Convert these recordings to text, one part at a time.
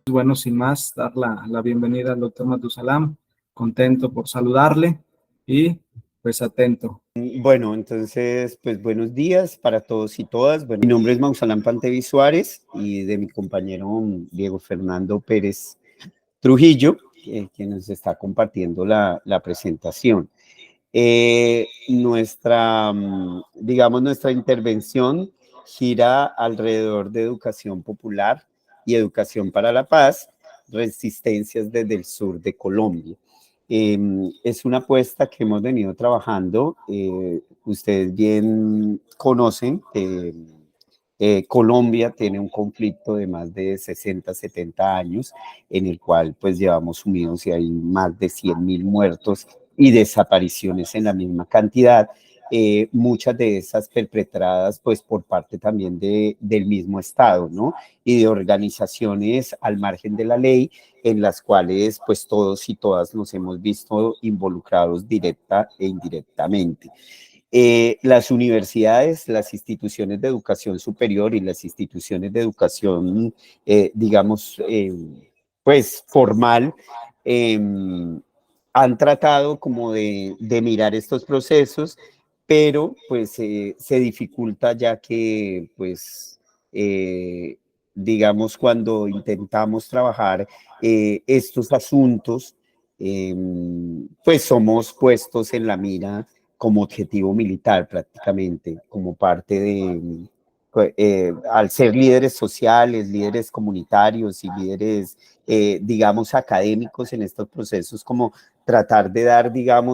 Bueno, sin más, dar la bienvenida al doctor Matusalam, contento por saludarle y pues atento. Bueno, entonces, pues buenos días para todos y todas. Bueno, mi nombre es Mausalán Pantevi Suárez y de mi compañero Diego Fernando Pérez Trujillo, quien nos está compartiendo la presentación. Nuestra intervención gira alrededor de educación popular y educación para la paz, resistencias desde el sur de Colombia. Es una apuesta que hemos venido trabajando. Ustedes bien conocen que Colombia tiene un conflicto de más de 60, 70 años, en el cual pues llevamos sumidos y hay más de 100.000 muertos y desapariciones en la misma cantidad, muchas de esas perpetradas pues por parte también del mismo Estado, ¿no? Y de organizaciones al margen de la ley, en las cuales pues todos y todas nos hemos visto involucrados directa e indirectamente. Las universidades, las instituciones de educación superior y las instituciones de educación, pues formal, eh, han tratado como de mirar estos procesos, pero pues se dificulta ya que pues cuando intentamos trabajar estos asuntos, eh, pues somos puestos en la mira como objetivo militar prácticamente, como parte de, al ser líderes sociales, líderes comunitarios y líderes, académicos en estos procesos, como tratar de dar,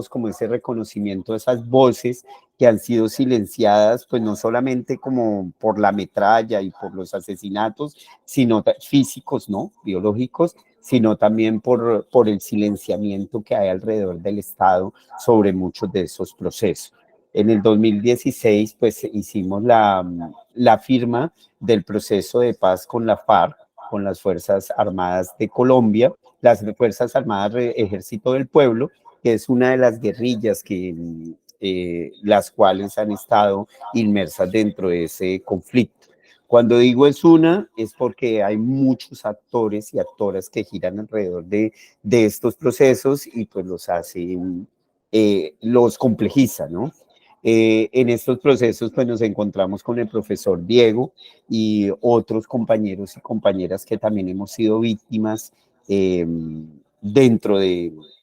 como ese reconocimiento a esas voces que han sido silenciadas, pues no solamente como por la metralla y por los asesinatos, sino físicos, ¿no? Biológicos, sino también por el silenciamiento que hay alrededor del Estado sobre muchos de esos procesos. En el 2016, pues hicimos la firma del proceso de paz con la FARC, con las Fuerzas Armadas de Colombia, las Fuerzas Armadas Ejército del Pueblo, que es una de las guerrillas que las cuales han estado inmersas dentro de ese conflicto. Cuando digo es una, es porque hay muchos actores y actoras que giran alrededor de estos procesos y pues los hacen, los complejiza, ¿no? En estos procesos pues nos encontramos con el profesor Diego y otros compañeros y compañeras que también hemos sido víctimas dentro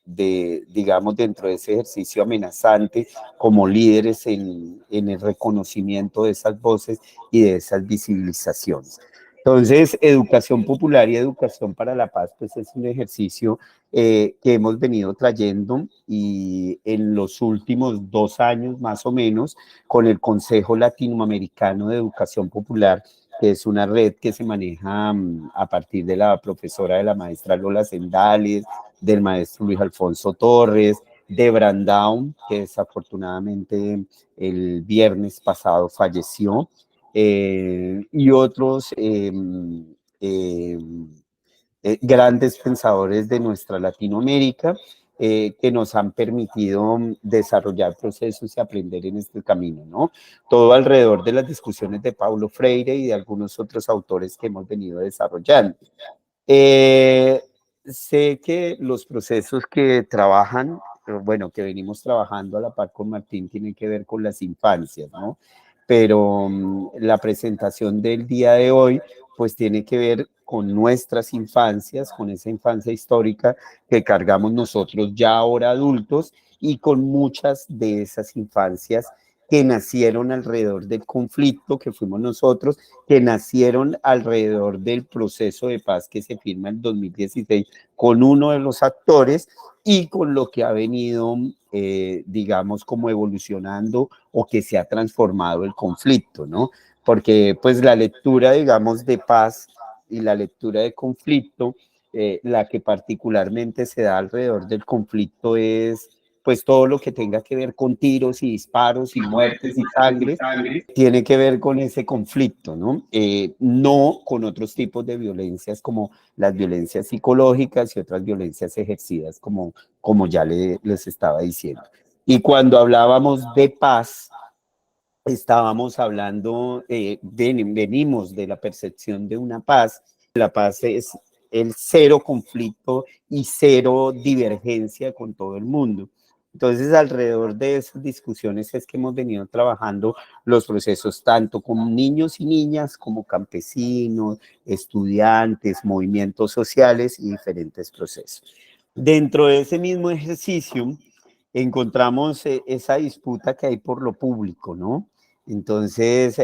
dentro de ese ejercicio amenazante como líderes en el reconocimiento de esas voces y de esas visibilizaciones. Entonces, educación popular y educación para la paz, pues es un ejercicio que hemos venido trayendo y en los últimos 2 años más o menos con el Consejo Latinoamericano de Educación Popular, que es una red que se maneja a partir de la profesora de la maestra Lola Sendales, del maestro Luis Alfonso Torres, de Brandown, que desafortunadamente el viernes pasado falleció, y otros eh, grandes pensadores de nuestra Latinoamérica que nos han permitido desarrollar procesos y aprender en este camino, ¿no? Todo alrededor de las discusiones de Paulo Freire y de algunos otros autores que hemos venido desarrollando. Sé que los procesos que trabajan, bueno, que venimos trabajando a la par con Martín, tienen que ver con las infancias, ¿no? Pero la presentación del día de hoy, pues tiene que ver con nuestras infancias, con esa infancia histórica que cargamos nosotros ya ahora adultos y con muchas de esas infancias que nacieron alrededor del conflicto que fuimos nosotros, que nacieron alrededor del proceso de paz que se firma en 2016 con uno de los actores y con lo que ha venido, como evolucionando o que se ha transformado el conflicto, ¿no? Porque pues la lectura, de paz y la lectura de conflicto, la que particularmente se da alrededor del conflicto es pues todo lo que tenga que ver con tiros y disparos y muertes y sangre, tiene que ver con ese conflicto, ¿no? No con otros tipos de violencias como las violencias psicológicas y otras violencias ejercidas, como ya les estaba diciendo. Y cuando hablábamos de paz, estábamos hablando, venimos de la percepción de una paz. La paz es el cero conflicto y cero divergencia con todo el mundo. Entonces, alrededor de esas discusiones es que hemos venido trabajando los procesos tanto con niños y niñas como campesinos, estudiantes, movimientos sociales y diferentes procesos. Dentro de ese mismo ejercicio encontramos esa disputa que hay por lo público, ¿no? Entonces,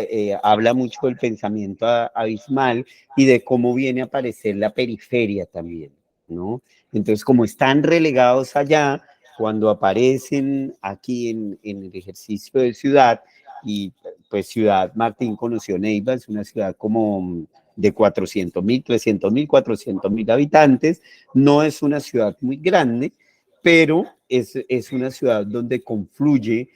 habla mucho del pensamiento abismal y de cómo viene a aparecer la periferia también, ¿no? Entonces, como están relegados allá, cuando aparecen aquí en el ejercicio de ciudad, y pues Ciudad Martín conoció Neiva, es una ciudad como de 400.000, 300.000, 400.000 habitantes, no es una ciudad muy grande, pero es una ciudad donde confluye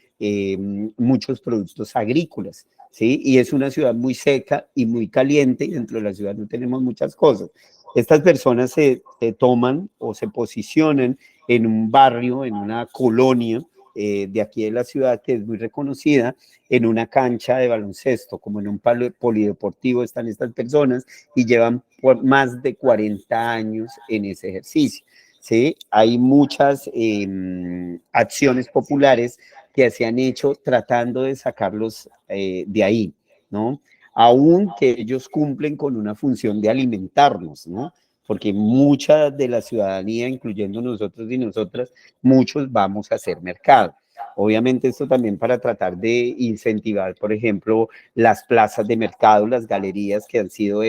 muchos productos agrícolas, ¿sí? Y es una ciudad muy seca y muy caliente, y dentro de la ciudad no tenemos muchas cosas. Estas personas se toman o se posicionan en un barrio, en una colonia de aquí de la ciudad que es muy reconocida, en una cancha de baloncesto, como en un polideportivo están estas personas y llevan por más de 40 años en ese ejercicio. ¿Sí? Hay muchas acciones populares que se han hecho tratando de sacarlos de ahí, ¿no? Aún que ellos cumplen con una función de alimentarnos, ¿no? Porque mucha de la ciudadanía, incluyendo nosotros y nosotras, muchos vamos a hacer mercado. Obviamente esto también para tratar de incentivar, por ejemplo, las plazas de mercado, las galerías que han sido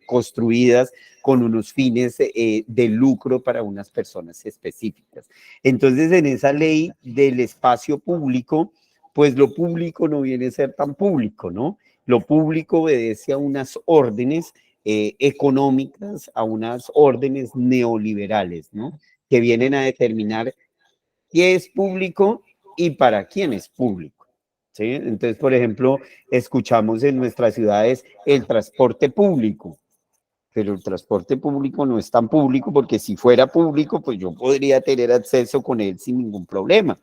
construidas con unos fines de lucro para unas personas específicas. Entonces, en esa ley del espacio público, pues lo público no viene a ser tan público, ¿no? Lo público obedece a unas órdenes económicas, a unas órdenes neoliberales, ¿no? Que vienen a determinar qué es público y para quién es público. ¿Sí? Entonces, por ejemplo, escuchamos en nuestras ciudades el transporte público, pero el transporte público no es tan público porque si fuera público, pues yo podría tener acceso con él sin ningún problema,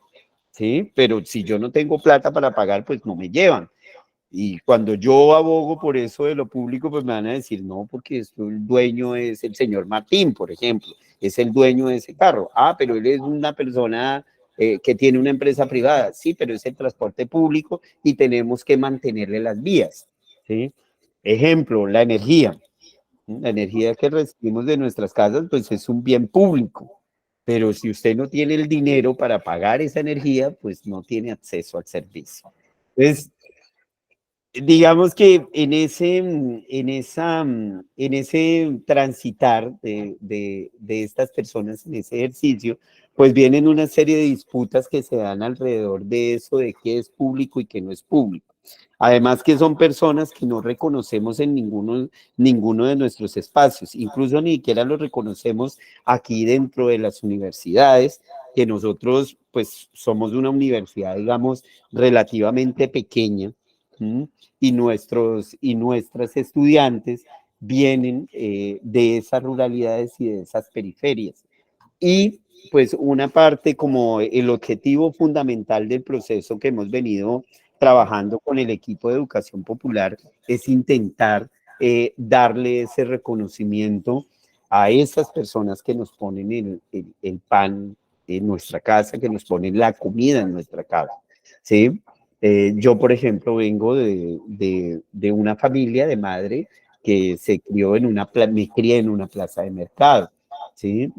¿sí? Pero si yo no tengo plata para pagar, pues no me llevan. Y cuando yo abogo por eso de lo público, pues me van a decir, no, porque el dueño es el señor Martín, por ejemplo, es el dueño de ese carro. Ah, pero él es una persona que tiene una empresa privada. Sí, pero es el transporte público y tenemos que mantenerle las vías, ¿sí? Ejemplo, la energía. La energía que recibimos de nuestras casas, pues es un bien público. Pero si usted no tiene el dinero para pagar esa energía, pues no tiene acceso al servicio. Entonces, digamos que en ese transitar de estas personas en ese ejercicio, pues vienen una serie de disputas que se dan alrededor de eso, de qué es público y qué no es público. Además que son personas que no reconocemos en ninguno de nuestros espacios, incluso ni siquiera los reconocemos aquí dentro de las universidades, que nosotros pues somos una universidad, digamos, relativamente pequeña. ¿Sí? Y nuestras estudiantes vienen de esas ruralidades y de esas periferias. Y pues una parte como el objetivo fundamental del proceso que hemos venido trabajando con el equipo de educación popular es intentar darle ese reconocimiento a esas personas que nos ponen el pan en nuestra casa, que nos ponen la comida en nuestra casa, ¿sí? Yo, por ejemplo, vengo de una familia de madre que se crió me crié en una plaza de mercado, ¿sí?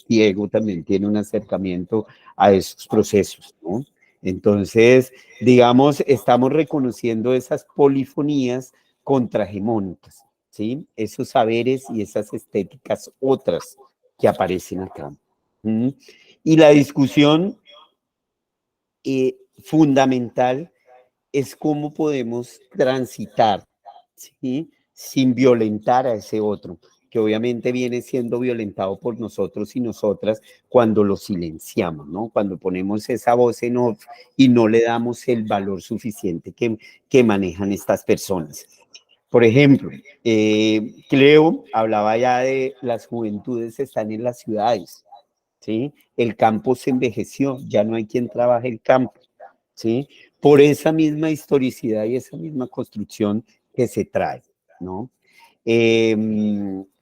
Diego también tiene un acercamiento a esos procesos, ¿no? Entonces, digamos, estamos reconociendo esas polifonías contrahegemónicas, ¿sí? Esos saberes y esas estéticas otras que aparecen acá. ¿Mm? Y la discusión fundamental es cómo podemos transitar, ¿sí? Sin violentar a ese otro, que obviamente viene siendo violentado por nosotros y nosotras cuando lo silenciamos, ¿no? Cuando ponemos esa voz en off y no le damos el valor suficiente que manejan estas personas. Por ejemplo, Cleo hablaba ya de las juventudes están en las ciudades, ¿sí? El campo se envejeció, ya no hay quien trabaje el campo, ¿sí? Por esa misma historicidad y esa misma construcción que se trae, ¿no?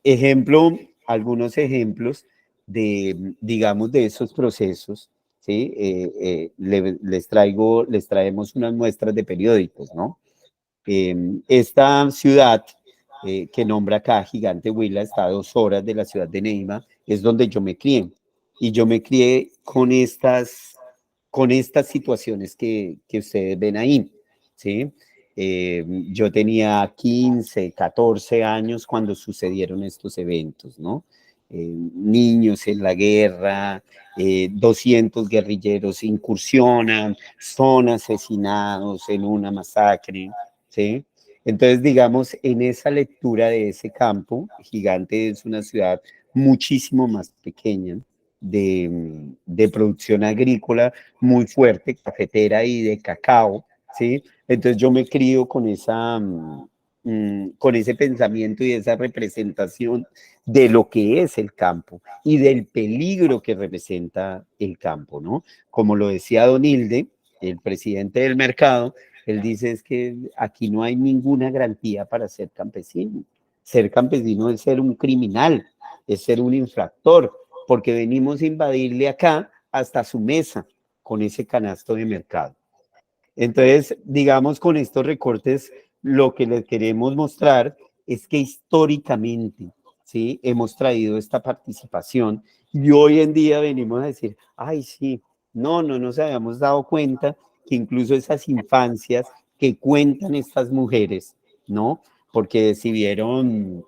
Ejemplo, algunos ejemplos de, digamos, de esos procesos, ¿sí? Les traemos unas muestras de periódicos, ¿no? Esta ciudad que nombra acá Gigante Huila está a 2 horas de la ciudad de Neima, es donde yo me crié. Y yo me crié con estas situaciones que ustedes ven ahí, ¿sí? Yo tenía 15, 14 años cuando sucedieron estos eventos, ¿no? Niños en la guerra, 200 guerrilleros incursionan, son asesinados en una masacre, ¿sí? Entonces, digamos, en esa lectura de ese campo, Gigante es una ciudad muchísimo más pequeña, de producción agrícola muy fuerte, cafetera y de cacao, ¿sí? Entonces yo me crío con ese pensamiento y esa representación de lo que es el campo y del peligro que representa el campo, ¿no? Como lo decía Don Hilde, el presidente del mercado, él dice es que aquí no hay ninguna garantía para ser campesino. Ser campesino es ser un criminal, es ser un infractor, porque venimos a invadirle acá hasta su mesa con ese canasto de mercado. Entonces, digamos, con estos recortes, lo que les queremos mostrar es que históricamente, ¿sí? Hemos traído esta participación y hoy en día venimos a decir, ay, sí, no nos habíamos dado cuenta que incluso esas infancias que cuentan estas mujeres, ¿no? Porque si vieron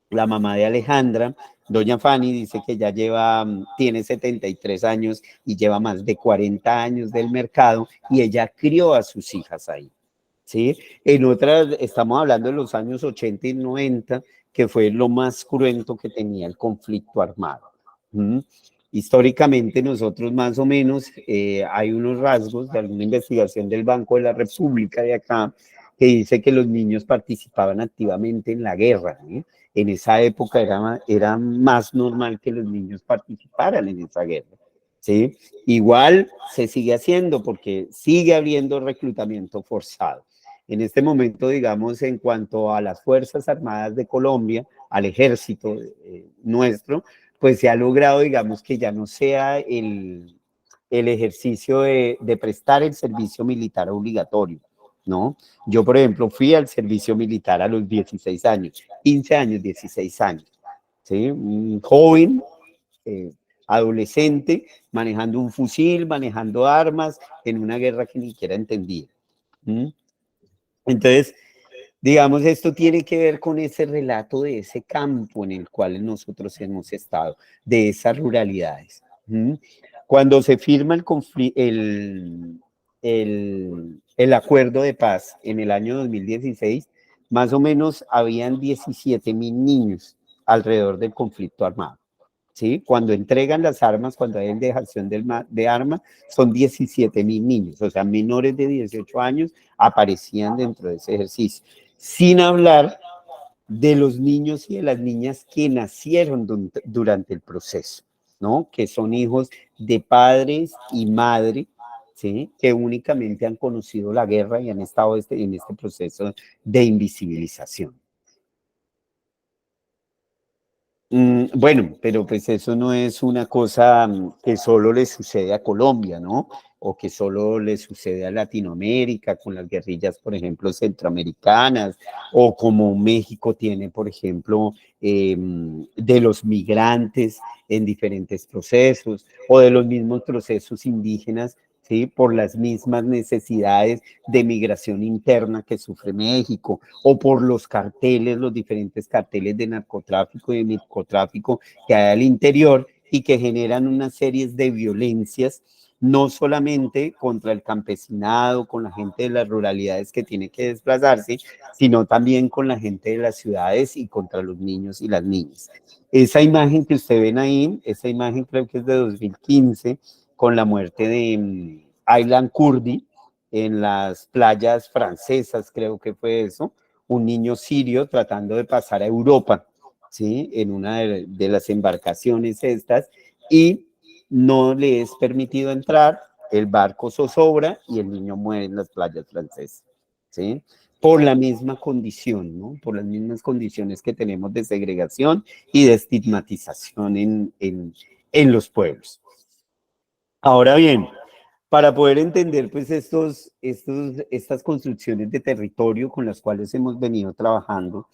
la mamá de Alejandra, doña Fanny, dice que ya tiene 73 años y lleva más de 40 años del mercado y ella crió a sus hijas ahí, ¿sí? En otras, estamos hablando de los años 80 y 90, que fue lo más cruento que tenía el conflicto armado. ¿Mm? Históricamente nosotros más o menos hay unos rasgos de alguna investigación del Banco de la República de acá que dice que los niños participaban activamente en la guerra, ¿eh? En esa época era más normal que los niños participaran en esa guerra, ¿sí? Igual se sigue haciendo porque sigue habiendo reclutamiento forzado. En este momento, digamos, en cuanto a las Fuerzas Armadas de Colombia, al ejército nuestro, pues se ha logrado, digamos, que ya no sea el ejercicio de prestar el servicio militar obligatorio, ¿no? Yo, por ejemplo, fui al servicio militar a los 16 años, 15 años, 16 años, ¿sí? Un joven, adolescente, manejando un fusil, manejando armas en una guerra que ni siquiera entendía. ¿Mm? Entonces, digamos, esto tiene que ver con ese relato de ese campo en el cual nosotros hemos estado, de esas ruralidades. ¿Mm? Cuando se firma el acuerdo de paz en el año 2016, más o menos habían 17.000 niños alrededor del conflicto armado. ¿Sí? Cuando entregan las armas, cuando hay dejación de armas, son 17.000 niños, o sea, menores de 18 años aparecían dentro de ese ejercicio. Sin hablar de los niños y de las niñas que nacieron durante el proceso, ¿no? Que son hijos de padres y madre, ¿sí? Que únicamente han conocido la guerra y han estado en este proceso de invisibilización. Bueno, pero pues eso no es una cosa que solo le sucede a Colombia, ¿no? O que solo le sucede a Latinoamérica con las guerrillas, por ejemplo, centroamericanas, o como México tiene, por ejemplo, de los migrantes en diferentes procesos, o de los mismos procesos indígenas, ¿sí? Por las mismas necesidades de migración interna que sufre México, o por los carteles, los diferentes carteles de narcotráfico y de microtráfico que hay al interior y que generan una serie de violencias, no solamente contra el campesinado, con la gente de las ruralidades que tiene que desplazarse, sino también con la gente de las ciudades y contra los niños y las niñas. Esa imagen que usted ven ahí, esa imagen creo que es de 2015, con la muerte de Aylan Kurdi en las playas francesas, creo que fue eso, un niño sirio tratando de pasar a Europa, ¿sí? En una de las embarcaciones estas, y no le es permitido entrar, el barco zozobra y el niño muere en las playas francesas, ¿sí? por la misma condición, ¿no? Por las mismas condiciones que tenemos de segregación y de estigmatización en los pueblos. Ahora bien, para poder entender pues estas construcciones de territorio con las cuales hemos venido trabajando,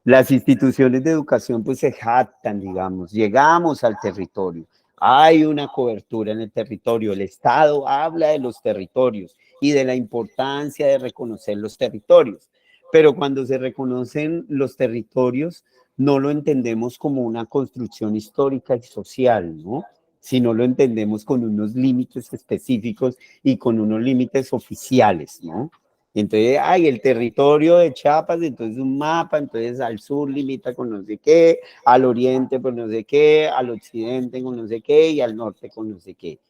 las instituciones de educación pues se jactan, digamos, llegamos al territorio, hay una cobertura en el territorio, el Estado habla de los territorios y de la importancia de reconocer los territorios, pero cuando se reconocen los territorios no lo entendemos como una construcción histórica y social, ¿no? Si no lo entendemos con unos límites específicos y con unos límites oficiales, ¿no? Entonces, hay el territorio de Chiapas, entonces un mapa, entonces al sur limita con no sé qué, al oriente con no sé qué, al occidente con no sé qué y al norte con no sé qué.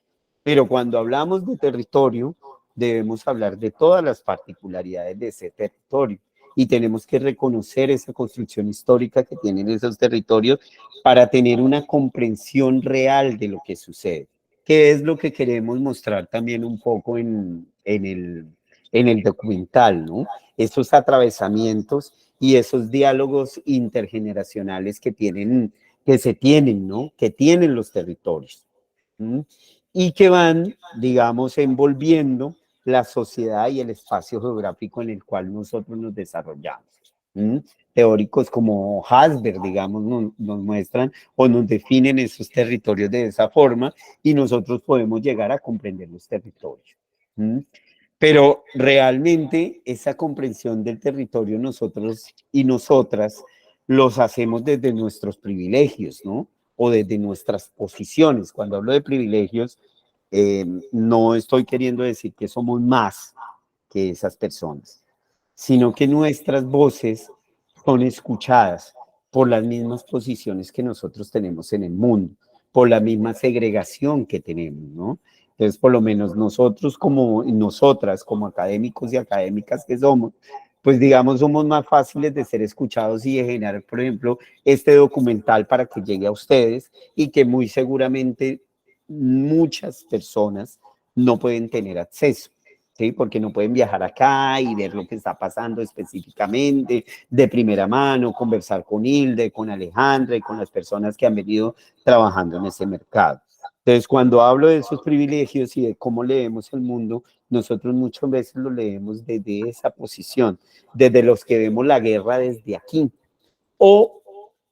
Pero cuando hablamos de territorio, debemos hablar de todas las particularidades de ese territorio y tenemos que reconocer esa construcción histórica que tienen esos territorios para tener una comprensión real de lo que sucede, que es lo que queremos mostrar también un poco en el documental, ¿no? Esos atravesamientos y esos diálogos intergeneracionales que se tienen, ¿no? Que tienen los territorios. ¿Mm? Y que van, digamos, envolviendo la sociedad y el espacio geográfico en el cual nosotros nos desarrollamos. ¿Mm? Teóricos como Hasberg, digamos, nos muestran o nos definen esos territorios de esa forma y nosotros podemos llegar a comprender los territorios. ¿Mm? Pero realmente esa comprensión del territorio nosotros y nosotras los hacemos desde nuestros privilegios, ¿no? O desde nuestras posiciones. Cuando hablo de privilegios, no estoy queriendo decir que somos más que esas personas, sino que nuestras voces son escuchadas por las mismas posiciones que nosotros tenemos en el mundo, por la misma segregación que tenemos, ¿no? Entonces, por lo menos nosotros como nosotras, como académicos y académicas que somos, pues digamos, somos más fáciles de ser escuchados y de generar, por ejemplo, este documental para que llegue a ustedes y que muy seguramente muchas personas no pueden tener acceso. ¿Sí? Porque no pueden viajar acá y ver lo que está pasando específicamente de primera mano, conversar con Hilde, con Alejandra y con las personas que han venido trabajando en ese mercado. Entonces, cuando hablo de esos privilegios y de cómo leemos el mundo, nosotros muchas veces lo leemos desde esa posición, desde los que vemos la guerra desde aquí, o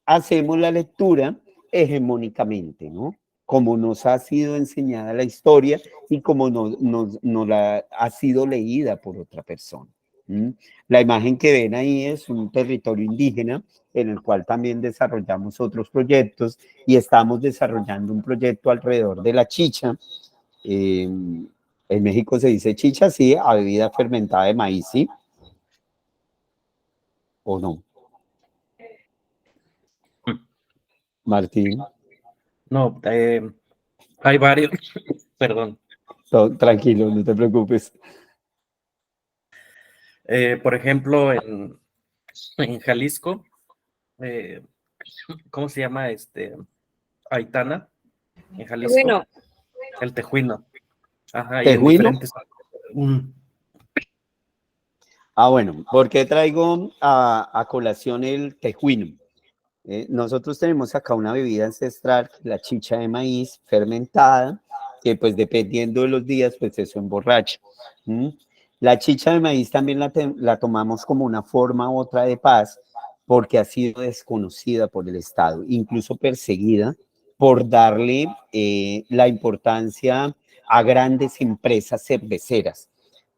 hacemos la lectura hegemónicamente, ¿no? Como nos ha sido enseñada la historia y como nos la ha sido leída por otra persona. ¿Mm? La imagen que ven ahí es un territorio indígena en el cual también desarrollamos otros proyectos y estamos desarrollando un proyecto alrededor de la chicha. En México se dice chicha, sí, a bebida fermentada de maíz, ¿sí? ¿O no? Martín. No, hay varios, perdón. Tranquilo, no te preocupes. Por ejemplo, en Jalisco, eh, ¿cómo se llama? Aitana, en Jalisco, Bueno, el tejuino. Ajá, y en ¿Tejuino? diferentes. Mm, Ah, bueno, ¿por qué traigo a colación el tejuino? Nosotros tenemos acá una bebida ancestral, la chicha de maíz fermentada, que pues dependiendo de los días, pues eso emborracha. ¿Mm? La chicha de maíz también la tomamos como una forma u otra de paz, porque ha sido desconocida por el Estado, incluso perseguida por darle la importancia a grandes empresas cerveceras.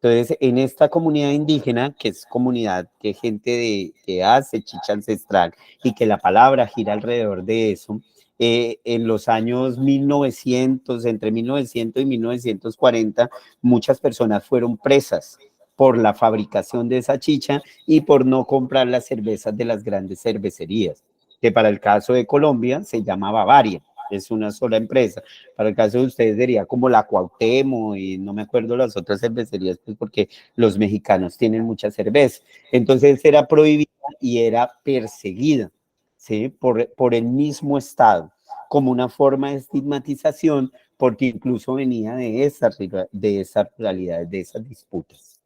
Entonces, en esta comunidad indígena, que es comunidad que gente que hace chicha ancestral y que la palabra gira alrededor de eso, en los años 1900, entre 1900 y 1940, muchas personas fueron presas por la fabricación de esa chicha y por no comprar las cervezas de las grandes cervecerías, que para el caso de Colombia se llama Bavaria, es una sola empresa. Para el caso de ustedes sería como la Cuauhtémoc y no me acuerdo las otras cervecerías, pues porque los mexicanos tienen mucha cerveza. Entonces era prohibida y era perseguida, ¿sí? Por el mismo Estado, como una forma de estigmatización, porque incluso venía de esas realidades, de esas disputas.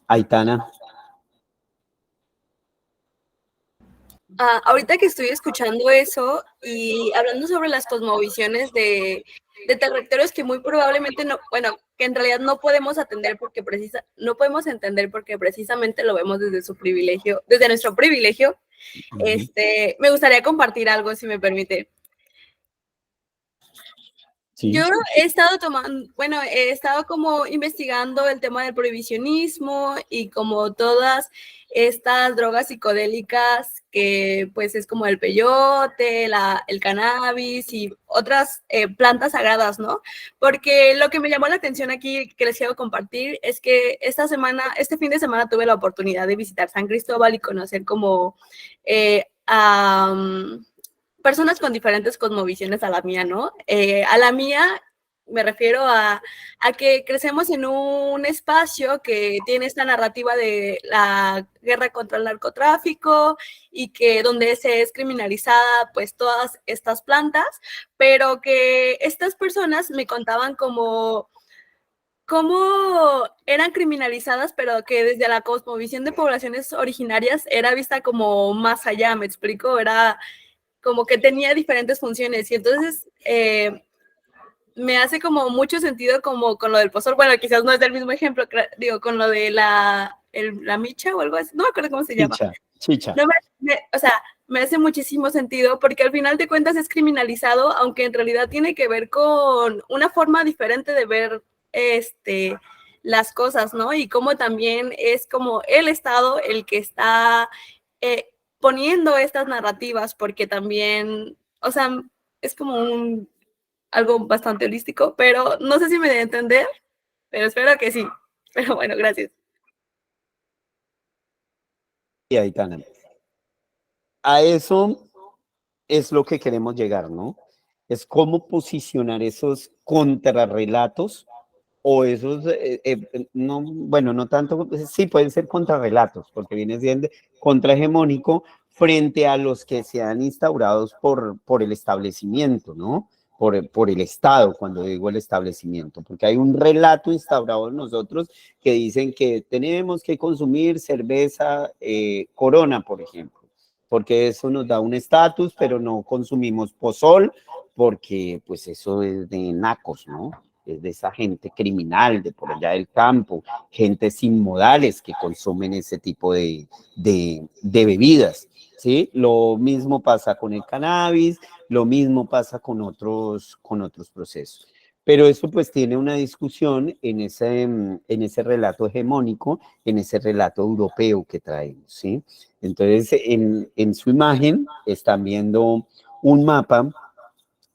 Aitana. Ahorita que estoy escuchando eso y hablando sobre las cosmovisiones de territorios que muy probablemente no, bueno, que en realidad no podemos atender porque no podemos entender porque precisamente lo vemos desde su privilegio, desde nuestro privilegio, me gustaría compartir algo, si me permite. Sí. Yo he estado he estado como investigando el tema del prohibicionismo y como todas estas drogas psicodélicas que pues es como el peyote, el cannabis y otras plantas sagradas, ¿no? Porque lo que me llamó la atención aquí, que les quiero compartir, es que este fin de semana tuve la oportunidad de visitar San Cristóbal y conocer como personas con diferentes cosmovisiones a la mía, ¿no? A la mía me refiero a que crecemos en un espacio que tiene esta narrativa de la guerra contra el narcotráfico y que donde se es criminalizada pues todas estas plantas, pero que estas personas me contaban cómo eran criminalizadas, pero que desde la cosmovisión de poblaciones originarias era vista como más allá, ¿me explico? Era como que tenía diferentes funciones y entonces me hace como mucho sentido como con lo del pozol, bueno, quizás no es del mismo ejemplo, digo, con lo de la micha o algo así, no me acuerdo cómo se llama. Chicha. No, o sea, me hace muchísimo sentido porque al final de cuentas es criminalizado, aunque en realidad tiene que ver con una forma diferente de ver las cosas, ¿no? Y como también es como el Estado el que está poniendo estas narrativas, porque también, o sea, es como algo bastante holístico, pero no sé si me debe entender, pero espero que sí. Pero bueno, gracias. Y Aitana. A eso es lo que queremos llegar, ¿no? Es cómo posicionar esos contrarrelatos o esos, no, bueno, no tanto, sí pueden ser contrarrelatos, porque viene siendo contrahegemónico frente a los que se han instaurado por el establecimiento, ¿no? Por el Estado, cuando digo el establecimiento, porque hay un relato instaurado en nosotros que dicen que tenemos que consumir cerveza Corona, por ejemplo, porque eso nos da un estatus, pero no consumimos pozol, porque pues eso es de nacos, ¿no? Es de esa gente criminal de por allá del campo, gente sin modales que consumen ese tipo de bebidas, ¿sí? Lo mismo pasa con el cannabis, lo mismo pasa con otros procesos. Pero eso pues tiene una discusión en ese relato hegemónico, en ese relato europeo que traemos, ¿sí? Entonces, en su imagen están viendo un mapa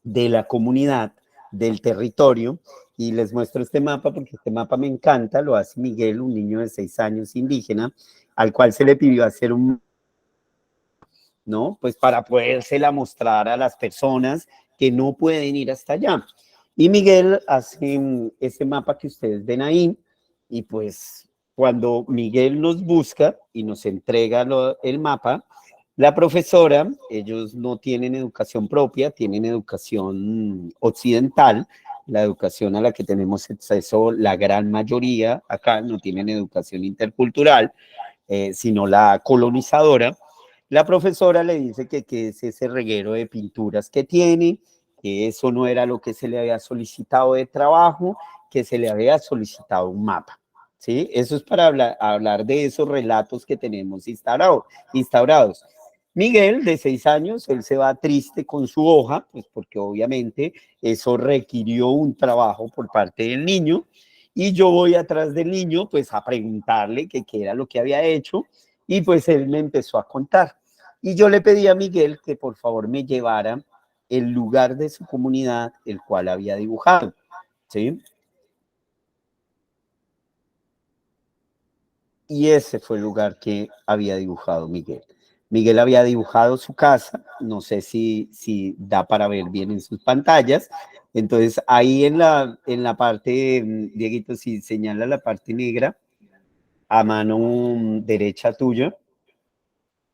de la comunidad, del territorio, y les muestro este mapa porque este mapa me encanta, lo hace Miguel, un niño de 6 años indígena, al cual se le pidió hacer ¿no? Pues para podérsela mostrar a las personas que no pueden ir hasta allá. Y Miguel hace ese mapa que ustedes ven ahí, y pues cuando Miguel nos busca y nos entrega el mapa, la profesora, ellos no tienen educación propia, tienen educación occidental, la educación a la que tenemos acceso la gran mayoría acá, no tienen educación intercultural, sino la colonizadora. La profesora le dice que es ese reguero de pinturas que tiene, que eso no era lo que se le había solicitado de trabajo, que se le había solicitado un mapa. ¿Sí? Eso es para hablar de esos relatos que tenemos instaurados. Miguel, de 6 años, él se va triste con su hoja, pues porque obviamente eso requirió un trabajo por parte del niño, y yo voy atrás del niño, pues a preguntarle qué era lo que había hecho, y pues él me empezó a contar. Y yo le pedí a Miguel que por favor me llevara el lugar de su comunidad, el cual había dibujado, ¿sí? Y ese fue el lugar que había dibujado Miguel. Miguel había dibujado su casa, no sé si da para ver bien en sus pantallas. Entonces, ahí en la parte, Dieguito, si señala la parte negra, a mano derecha tuya,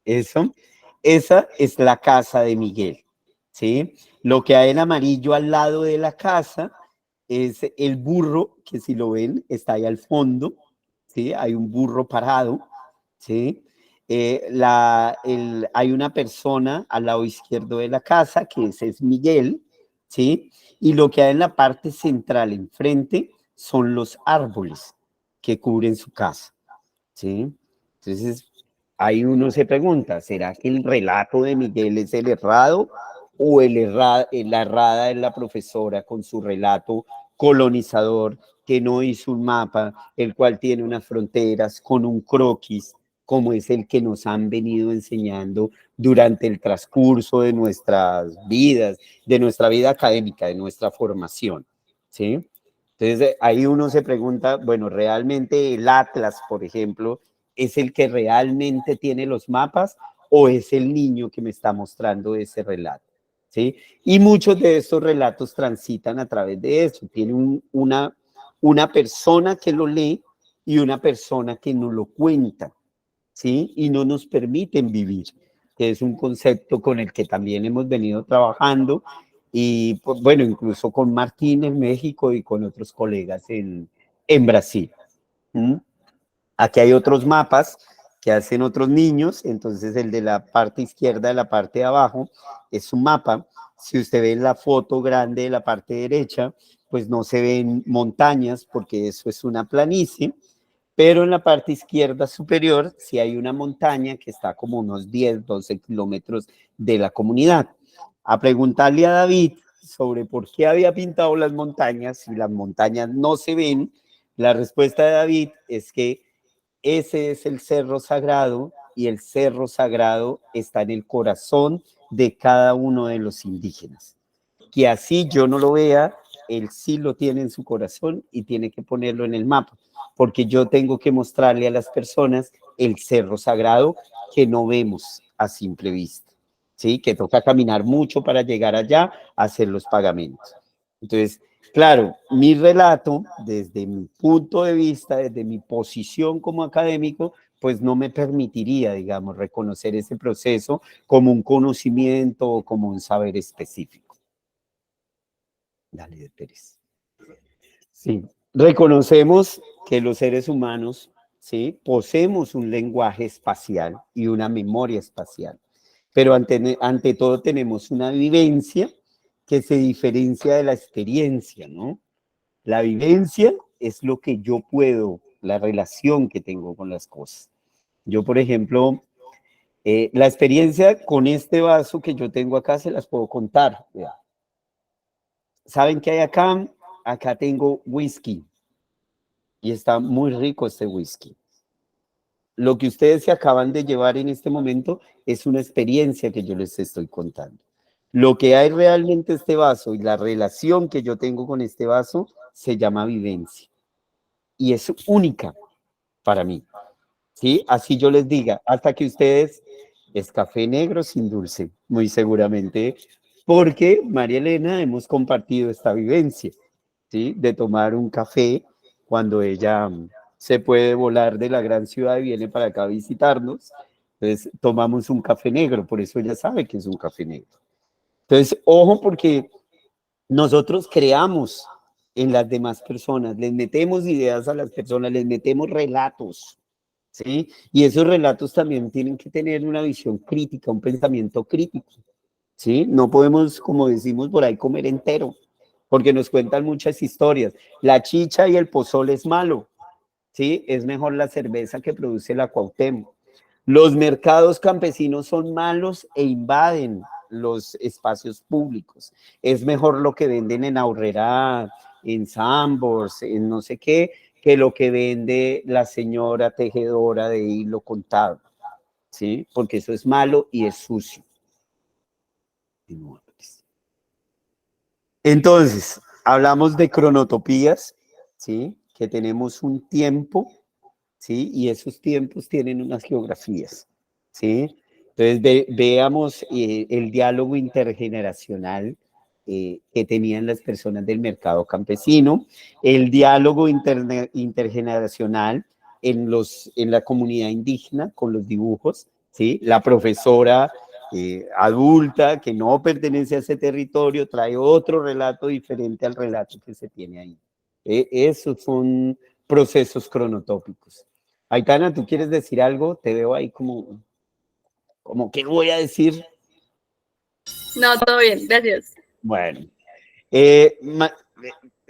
esa es la casa de Miguel, ¿sí? Lo que hay en amarillo al lado de la casa es el burro, que si lo ven, está ahí al fondo, ¿sí? Hay un burro parado, ¿sí? Hay una persona al lado izquierdo de la casa, que ese es Miguel, ¿sí? Y lo que hay en la parte central, enfrente, son los árboles que cubren su casa, ¿sí? Entonces, ahí uno se pregunta, ¿será que el relato de Miguel es el errado o la errada es la profesora con su relato colonizador que no hizo un mapa, el cual tiene unas fronteras con un croquis, como es el que nos han venido enseñando durante el transcurso de nuestras vidas, de nuestra vida académica, de nuestra formación, ¿sí? Entonces, ahí uno se pregunta, bueno, ¿realmente el Atlas, por ejemplo, es el que realmente tiene los mapas o es el niño que me está mostrando ese relato? ¿Sí? Y muchos de estos relatos transitan a través de eso. Tiene una persona que lo lee y una persona que nos lo cuenta, ¿sí? Y no nos permiten vivir, que es un concepto con el que también hemos venido trabajando y, pues, bueno, incluso con Martín en México y con otros colegas en Brasil. ¿Mm? Aquí hay otros mapas que hacen otros niños, entonces el de la parte izquierda, de la parte de abajo, es un mapa. Si usted ve la foto grande de la parte derecha, pues no se ven montañas porque eso es una planicie, pero en la parte izquierda superior sí hay una montaña que está como unos 10, 12 kilómetros de la comunidad. A preguntarle a David sobre por qué había pintado las montañas y las montañas no se ven, la respuesta de David es que ese es el cerro sagrado y el cerro sagrado está en el corazón de cada uno de los indígenas. Que así yo no lo vea, él sí lo tiene en su corazón y tiene que ponerlo en el mapa, porque yo tengo que mostrarle a las personas el cerro sagrado que no vemos a simple vista, ¿sí? Que toca caminar mucho para llegar allá a hacer los pagamentos. Entonces, claro, mi relato, desde mi punto de vista, desde mi posición como académico, pues no me permitiría, digamos, reconocer ese proceso como un conocimiento o como un saber específico. Dale, Pérez. Sí, reconocemos que los seres humanos, ¿sí? Poseemos un lenguaje espacial y una memoria espacial, pero ante todo tenemos una vivencia que se diferencia de la experiencia, ¿no? La vivencia es lo que yo puedo, la relación que tengo con las cosas. Yo, por ejemplo, la experiencia con este vaso que yo tengo acá se las puedo contar. Vea. ¿Saben qué hay acá? Acá tengo whisky y está muy rico este whisky. Lo que ustedes se acaban de llevar en este momento es una experiencia que yo les estoy contando. Lo que hay realmente este vaso y la relación que yo tengo con este vaso se llama vivencia y es única para mí. ¿Sí? Así yo les diga, hasta que ustedes es café negro sin dulce, muy seguramente, porque María Elena hemos compartido esta vivencia, ¿sí? De tomar un café cuando ella se puede volar de la gran ciudad y viene para acá a visitarnos. Entonces tomamos un café negro, por eso ella sabe que es un café negro. Entonces, ojo, porque nosotros creamos en las demás personas, les metemos ideas a las personas, les metemos relatos, ¿sí? Y esos relatos también tienen que tener una visión crítica, un pensamiento crítico, ¿sí? No podemos, como decimos por ahí, comer entero, porque nos cuentan muchas historias. La chicha y el pozole es malo, ¿sí? Es mejor la cerveza que produce la Cuauhtémoc. Los mercados campesinos son malos e invaden los espacios públicos. Es mejor lo que venden en Aurrerá, en Sambors, en no sé qué, que lo que vende la señora tejedora de hilo contado, ¿sí? Porque eso es malo y es sucio. Entonces, hablamos de cronotopías, ¿sí? Que tenemos un tiempo, ¿sí? Y esos tiempos tienen unas geografías, ¿sí? Entonces, veamos el diálogo intergeneracional que tenían las personas del mercado campesino, el diálogo intergeneracional en la comunidad indígena con los dibujos, ¿sí? La profesora adulta que no pertenece a ese territorio trae otro relato diferente al relato que se tiene ahí. Esos son procesos cronotópicos. Aitana, ¿tú quieres decir algo? Te veo ahí como ¿qué voy a decir? No, todo bien, gracias. Bueno,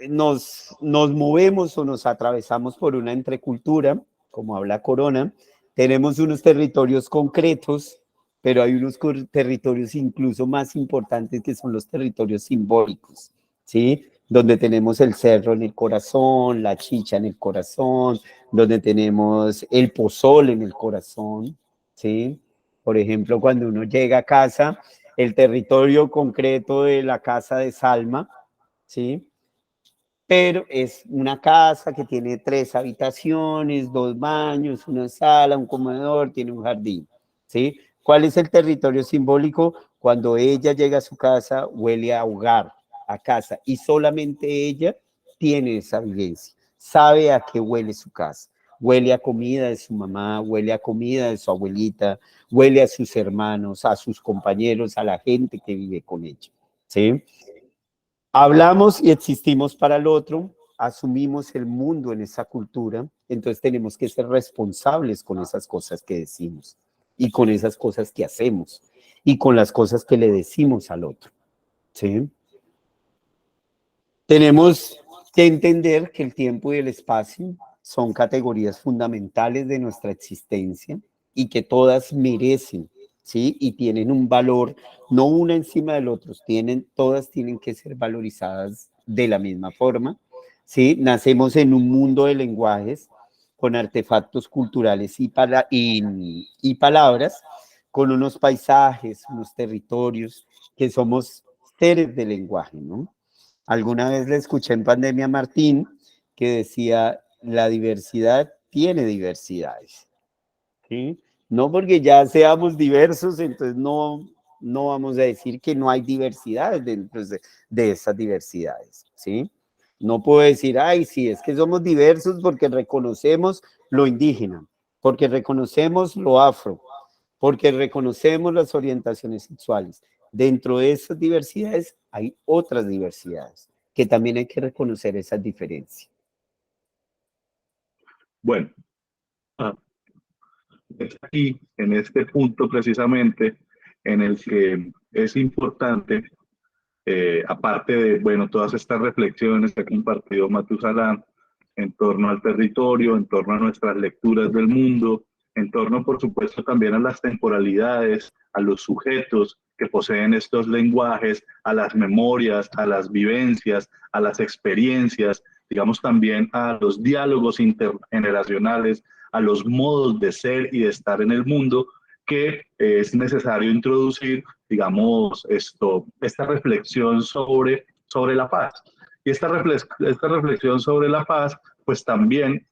nos movemos o nos atravesamos por una entrecultura, como habla Corona. Tenemos unos territorios concretos, pero hay unos territorios incluso más importantes que son los territorios simbólicos, ¿sí? Donde tenemos el cerro en el corazón, la chicha en el corazón, donde tenemos el pozol en el corazón, ¿sí? Por ejemplo, cuando uno llega a casa, el territorio concreto de la casa de Salma, ¿sí? Pero es una casa que tiene 3 habitaciones, 2 baños, una sala, un comedor, tiene un jardín, ¿sí? ¿Cuál es el territorio simbólico? Cuando ella llega a su casa, huele a hogar, a casa, y solamente ella tiene esa vivencia, sabe a qué huele su casa. Huele a comida de su mamá, huele a comida de su abuelita, huele a sus hermanos, a sus compañeros, a la gente que vive con ella, ¿sí? Hablamos y existimos para el otro, asumimos el mundo en esa cultura, entonces tenemos que ser responsables con esas cosas que decimos y con esas cosas que hacemos y con las cosas que le decimos al otro, ¿sí? Tenemos que entender que el tiempo y el espacio son categorías fundamentales de nuestra existencia y que todas merecen, ¿sí? Y tienen un valor, no una encima del otro, todas tienen que ser valorizadas de la misma forma, ¿sí? Nacemos en un mundo de lenguajes con artefactos culturales y palabras, con unos paisajes, unos territorios, que somos seres de lenguaje, ¿no? Alguna vez le escuché en pandemia a Martín que decía, la diversidad tiene diversidades, ¿sí? No porque ya seamos diversos, entonces no vamos a decir que no hay diversidades dentro de esas diversidades, ¿sí? No puedo decir, ay, sí, es que somos diversos porque reconocemos lo indígena, porque reconocemos lo afro, porque reconocemos las orientaciones sexuales. Dentro de esas diversidades hay otras diversidades, que también hay que reconocer esas diferencias. Bueno, es aquí, en este punto precisamente, en el que es importante, aparte de, bueno, todas estas reflexiones que ha compartido Matusalán en torno al territorio, en torno a nuestras lecturas del mundo, en torno, por supuesto, también a las temporalidades, a los sujetos que poseen estos lenguajes, a las memorias, a las vivencias, a las experiencias, digamos también a los diálogos intergeneracionales, a los modos de ser y de estar en el mundo, que es necesario introducir, digamos, esta reflexión sobre la paz. Y esta reflexión sobre la paz, pues también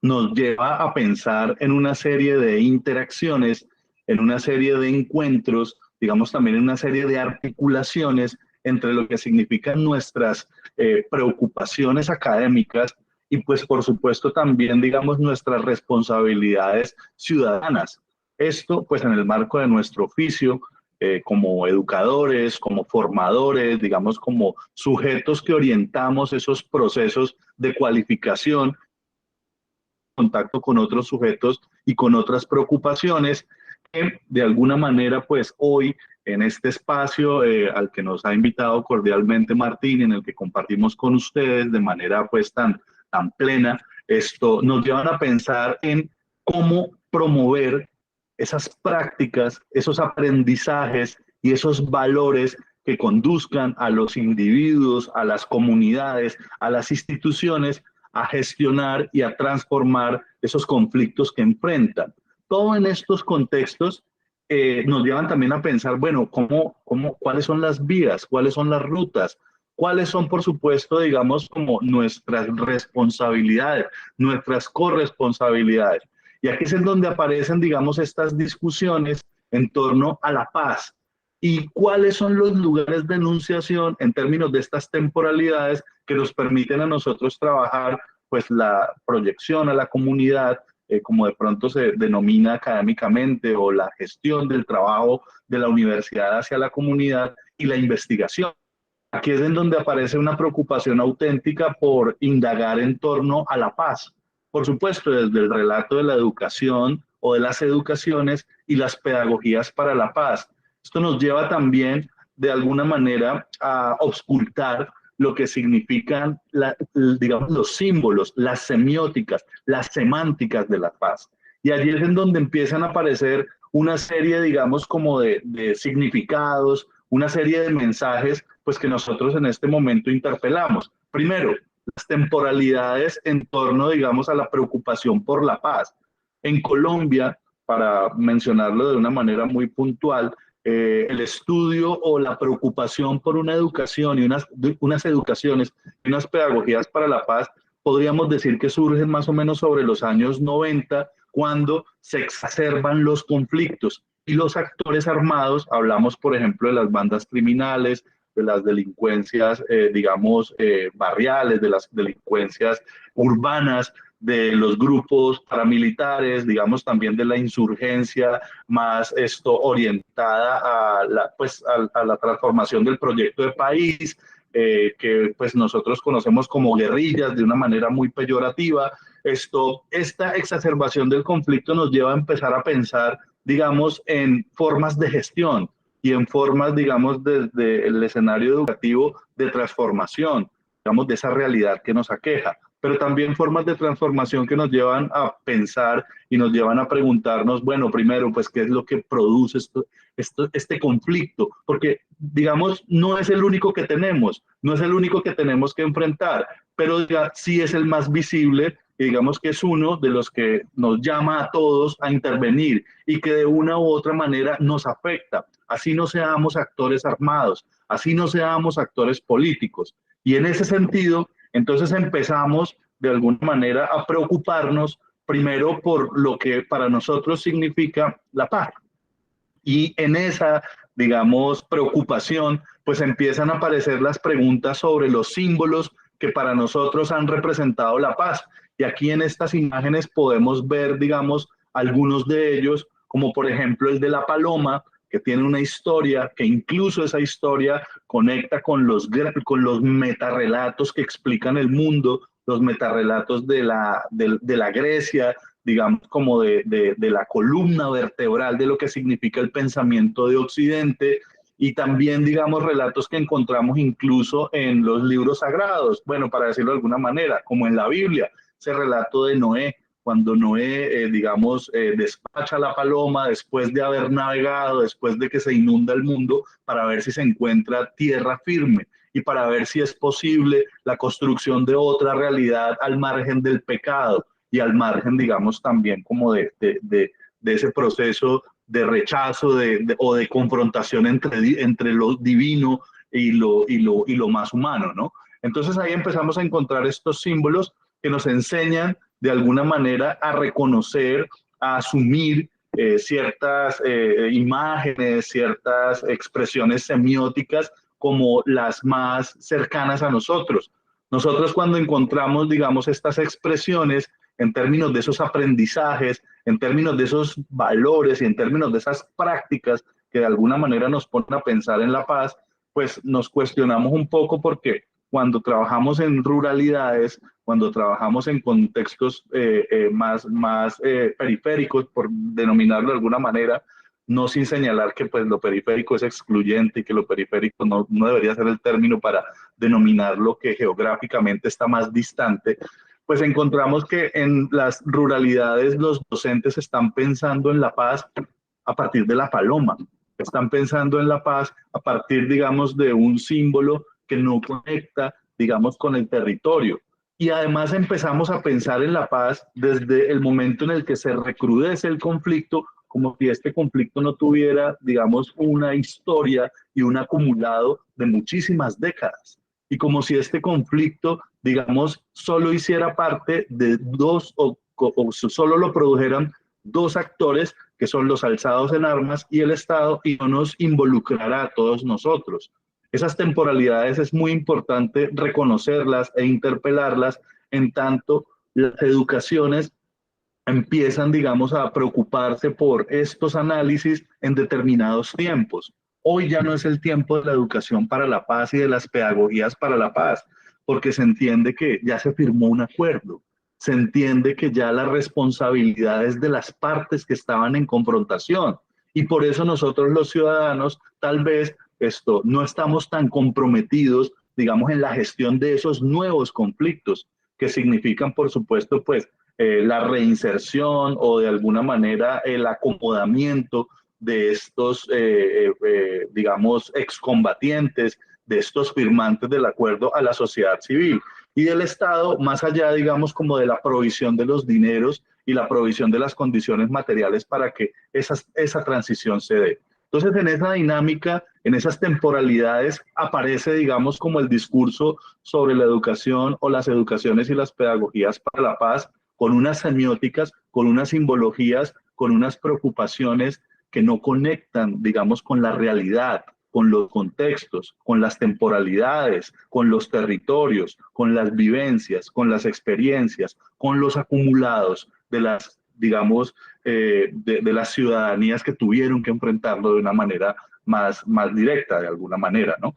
nos lleva a pensar en una serie de interacciones, en una serie de encuentros, digamos también en una serie de articulaciones entre lo que significan nuestras preocupaciones académicas y pues por supuesto también, digamos, nuestras responsabilidades ciudadanas. Esto pues en el marco de nuestro oficio, como educadores, como formadores, digamos como sujetos que orientamos esos procesos de cualificación, contacto con otros sujetos y con otras preocupaciones que de alguna manera pues hoy en este espacio al que nos ha invitado cordialmente Martín, en el que compartimos con ustedes de manera pues tan plena, esto nos llevan a pensar en cómo promover esas prácticas, esos aprendizajes y esos valores que conduzcan a los individuos, a las comunidades, a las instituciones a gestionar y a transformar esos conflictos que enfrentan. Todo en estos contextos nos llevan también a pensar, bueno, ¿cuáles son las vías? ¿Cuáles son las rutas? ¿Cuáles son, por supuesto, digamos, como nuestras responsabilidades, nuestras corresponsabilidades? Y aquí es en donde aparecen, digamos, estas discusiones en torno a la paz. ¿Y cuáles son los lugares de enunciación en términos de estas temporalidades que nos permiten a nosotros trabajar pues la proyección a la comunidad, como de pronto se denomina académicamente, o la gestión del trabajo de la universidad hacia la comunidad y la investigación? Aquí es en donde aparece una preocupación auténtica por indagar en torno a la paz, por supuesto, desde el relato de la educación o de las educaciones y las pedagogías para la paz. Esto nos lleva también, de alguna manera, a auscultar lo que significan, digamos, los símbolos, las semióticas, las semánticas de la paz. Y allí es en donde empiezan a aparecer una serie, digamos, como de significados, una serie de mensajes, pues que nosotros en este momento interpelamos. Primero, las temporalidades en torno, digamos, a la preocupación por la paz. En Colombia, para mencionarlo de una manera muy puntual, el estudio o la preocupación por una educación y unas educaciones y unas pedagogías para la paz, podríamos decir que surgen más o menos sobre los años 90, cuando se exacerban los conflictos y los actores armados, hablamos por ejemplo de las bandas criminales, de las delincuencias, digamos, barriales, de las delincuencias urbanas, de los grupos paramilitares, digamos también de la insurgencia más orientada a la transformación del proyecto de país, que pues nosotros conocemos como guerrillas de una manera muy peyorativa. Esta exacerbación del conflicto nos lleva a empezar a pensar, digamos, en formas de gestión y en formas, digamos, desde el escenario educativo de transformación, digamos, de esa realidad que nos aqueja, pero también formas de transformación que nos llevan a pensar y nos llevan a preguntarnos, bueno, primero, pues, ¿qué es lo que produce este conflicto? Porque, digamos, no es el único que tenemos, no es el único que tenemos que enfrentar, pero sí es el más visible, y digamos que es uno de los que nos llama a todos a intervenir y que de una u otra manera nos afecta. Así no seamos actores armados, así no seamos actores políticos. Y en ese sentido, entonces empezamos de alguna manera a preocuparnos primero por lo que para nosotros significa la paz. Y en esa, digamos, preocupación, pues empiezan a aparecer las preguntas sobre los símbolos que para nosotros han representado la paz. Y aquí en estas imágenes podemos ver, digamos, algunos de ellos, como por ejemplo el de la paloma, que tiene una historia, que incluso esa historia conecta con los metarrelatos que explican el mundo, los metarrelatos de la Grecia, digamos, como de la columna vertebral de lo que significa el pensamiento de Occidente, y también, digamos, relatos que encontramos incluso en los libros sagrados, bueno, para decirlo de alguna manera, como en la Biblia, ese relato de Noé, cuando Noé, digamos, despacha la paloma después de haber navegado, después de que se inunda el mundo, para ver si se encuentra tierra firme y para ver si es posible la construcción de otra realidad al margen del pecado y al margen, digamos, también como de ese proceso de rechazo o de confrontación entre lo divino y lo más humano, ¿no? Entonces ahí empezamos a encontrar estos símbolos que nos enseñan de alguna manera a reconocer, a asumir ciertas imágenes, ciertas expresiones semióticas como las más cercanas a nosotros. Nosotros cuando encontramos, digamos, estas expresiones en términos de esos aprendizajes, en términos de esos valores y en términos de esas prácticas que de alguna manera nos ponen a pensar en la paz, pues nos cuestionamos un poco porque cuando trabajamos en ruralidades, cuando trabajamos en contextos más periféricos, por denominarlo de alguna manera, no sin señalar que pues lo periférico es excluyente y que lo periférico no debería ser el término para denominar lo que geográficamente está más distante, pues encontramos que en las ruralidades los docentes están pensando en la paz a partir de la paloma, están pensando en la paz a partir, digamos, de un símbolo que no conecta, digamos, con el territorio. Y además empezamos a pensar en la paz desde el momento en el que se recrudece el conflicto, como si este conflicto no tuviera, digamos, una historia y un acumulado de muchísimas décadas. Y como si este conflicto, digamos, solo hiciera parte de dos o solo lo produjeran dos actores, que son los alzados en armas y el Estado, y no nos involucrará a todos nosotros. Esas temporalidades es muy importante reconocerlas e interpelarlas, en tanto las educaciones empiezan, digamos, a preocuparse por estos análisis en determinados tiempos. Hoy ya no es el tiempo de la educación para la paz y de las pedagogías para la paz, porque se entiende que ya se firmó un acuerdo. se entiende que ya la responsabilidad es de las partes que estaban en confrontación. Y por eso nosotros los ciudadanos tal vez no estamos tan comprometidos, digamos, en la gestión de esos nuevos conflictos, que significan, por supuesto, pues, la reinserción o de alguna manera el acomodamiento de estos, digamos, excombatientes, de estos firmantes del acuerdo a la sociedad civil y del Estado, más allá, digamos, como de la provisión de los dineros y la provisión de las condiciones materiales para que esa transición se dé. Entonces, en esa dinámica, en esas temporalidades, aparece, digamos, como el discurso sobre la educación o las educaciones y las pedagogías para la paz, con unas semióticas, con unas simbologías, con unas preocupaciones que no conectan, digamos, con la realidad, con los contextos, con las temporalidades, con los territorios, con las vivencias, con las experiencias, con los acumulados de las, digamos, de las ciudadanías que tuvieron que enfrentarlo de una manera más directa, de alguna manera, ¿no?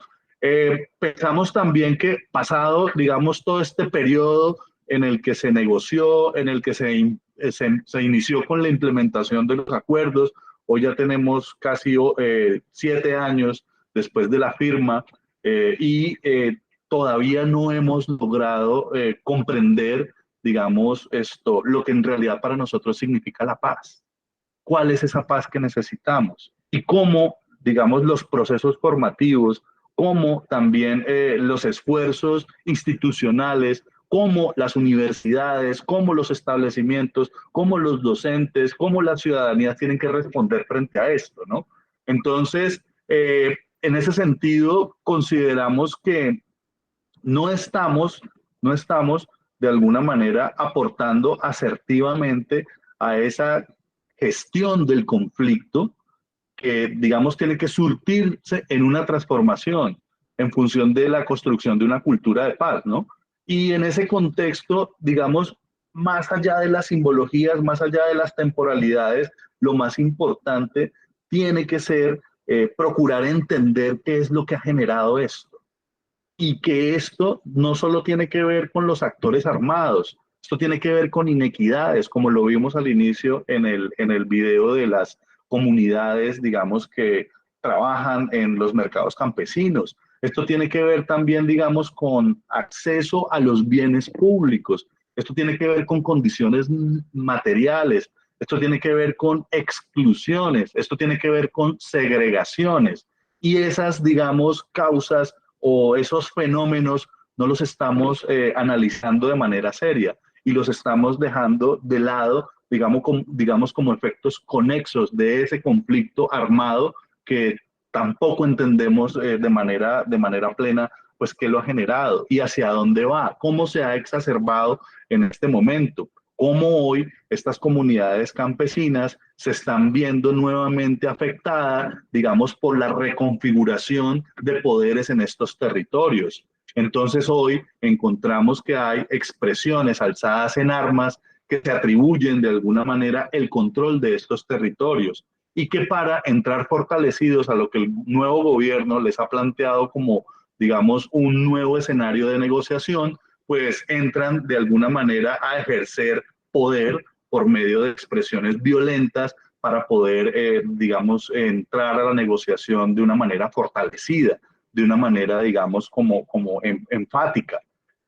Pensamos también que pasado, digamos, todo este periodo en el que se negoció, en el que se inició con la implementación de los acuerdos, hoy ya tenemos casi 7 años después de la firma y todavía no hemos logrado comprender, digamos, lo que en realidad para nosotros significa la paz. ¿Cuál es esa paz que necesitamos? Y cómo, digamos, los procesos formativos, cómo también los esfuerzos institucionales, cómo las universidades, cómo los establecimientos, cómo los docentes, cómo la ciudadanía tienen que responder frente a esto, ¿no? Entonces, en ese sentido, consideramos que no estamos de alguna manera aportando asertivamente a esa gestión del conflicto que, digamos, tiene que surtirse en una transformación en función de la construcción de una cultura de paz, ¿no? Y en ese contexto, digamos, más allá de las simbologías, más allá de las temporalidades, lo más importante tiene que ser procurar entender qué es lo que ha generado esto. Y que esto no solo tiene que ver con los actores armados, esto tiene que ver con inequidades, como lo vimos al inicio en el video de las comunidades, digamos, que trabajan en los mercados campesinos. Esto tiene que ver también, digamos, con acceso a los bienes públicos. Esto tiene que ver con condiciones materiales. Esto tiene que ver con exclusiones. Esto tiene que ver con segregaciones. Y esas, digamos, causas o esos fenómenos no los estamos analizando de manera seria y los estamos dejando de lado, digamos como efectos conexos de ese conflicto armado que tampoco entendemos de manera plena, pues qué lo ha generado y hacia dónde va, cómo se ha exacerbado en este momento, cómo hoy estas comunidades campesinas se están viendo nuevamente afectadas, digamos, por la reconfiguración de poderes en estos territorios. Entonces hoy encontramos que hay expresiones alzadas en armas que se atribuyen de alguna manera el control de estos territorios y que para entrar fortalecidos a lo que el nuevo gobierno les ha planteado como, digamos, un nuevo escenario de negociación, pues entran de alguna manera a ejercer poder por medio de expresiones violentas para poder, digamos, entrar a la negociación de una manera fortalecida, de una manera, digamos, como enfática.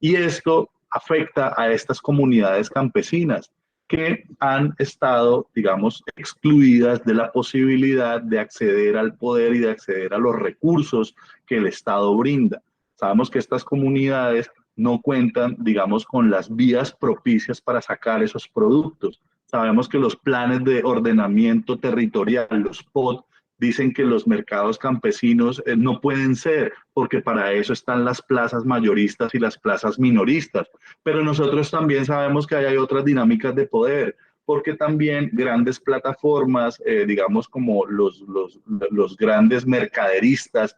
Y esto afecta a estas comunidades campesinas que han estado, digamos, excluidas de la posibilidad de acceder al poder y de acceder a los recursos que el Estado brinda. Sabemos que estas comunidades no cuentan, digamos, con las vías propicias para sacar esos productos. Sabemos que los planes de ordenamiento territorial, los POT, dicen que los mercados campesinos no pueden ser, porque para eso están las plazas mayoristas y las plazas minoristas. Pero nosotros también sabemos que hay otras dinámicas de poder, porque también grandes plataformas, digamos como los grandes mercaderistas,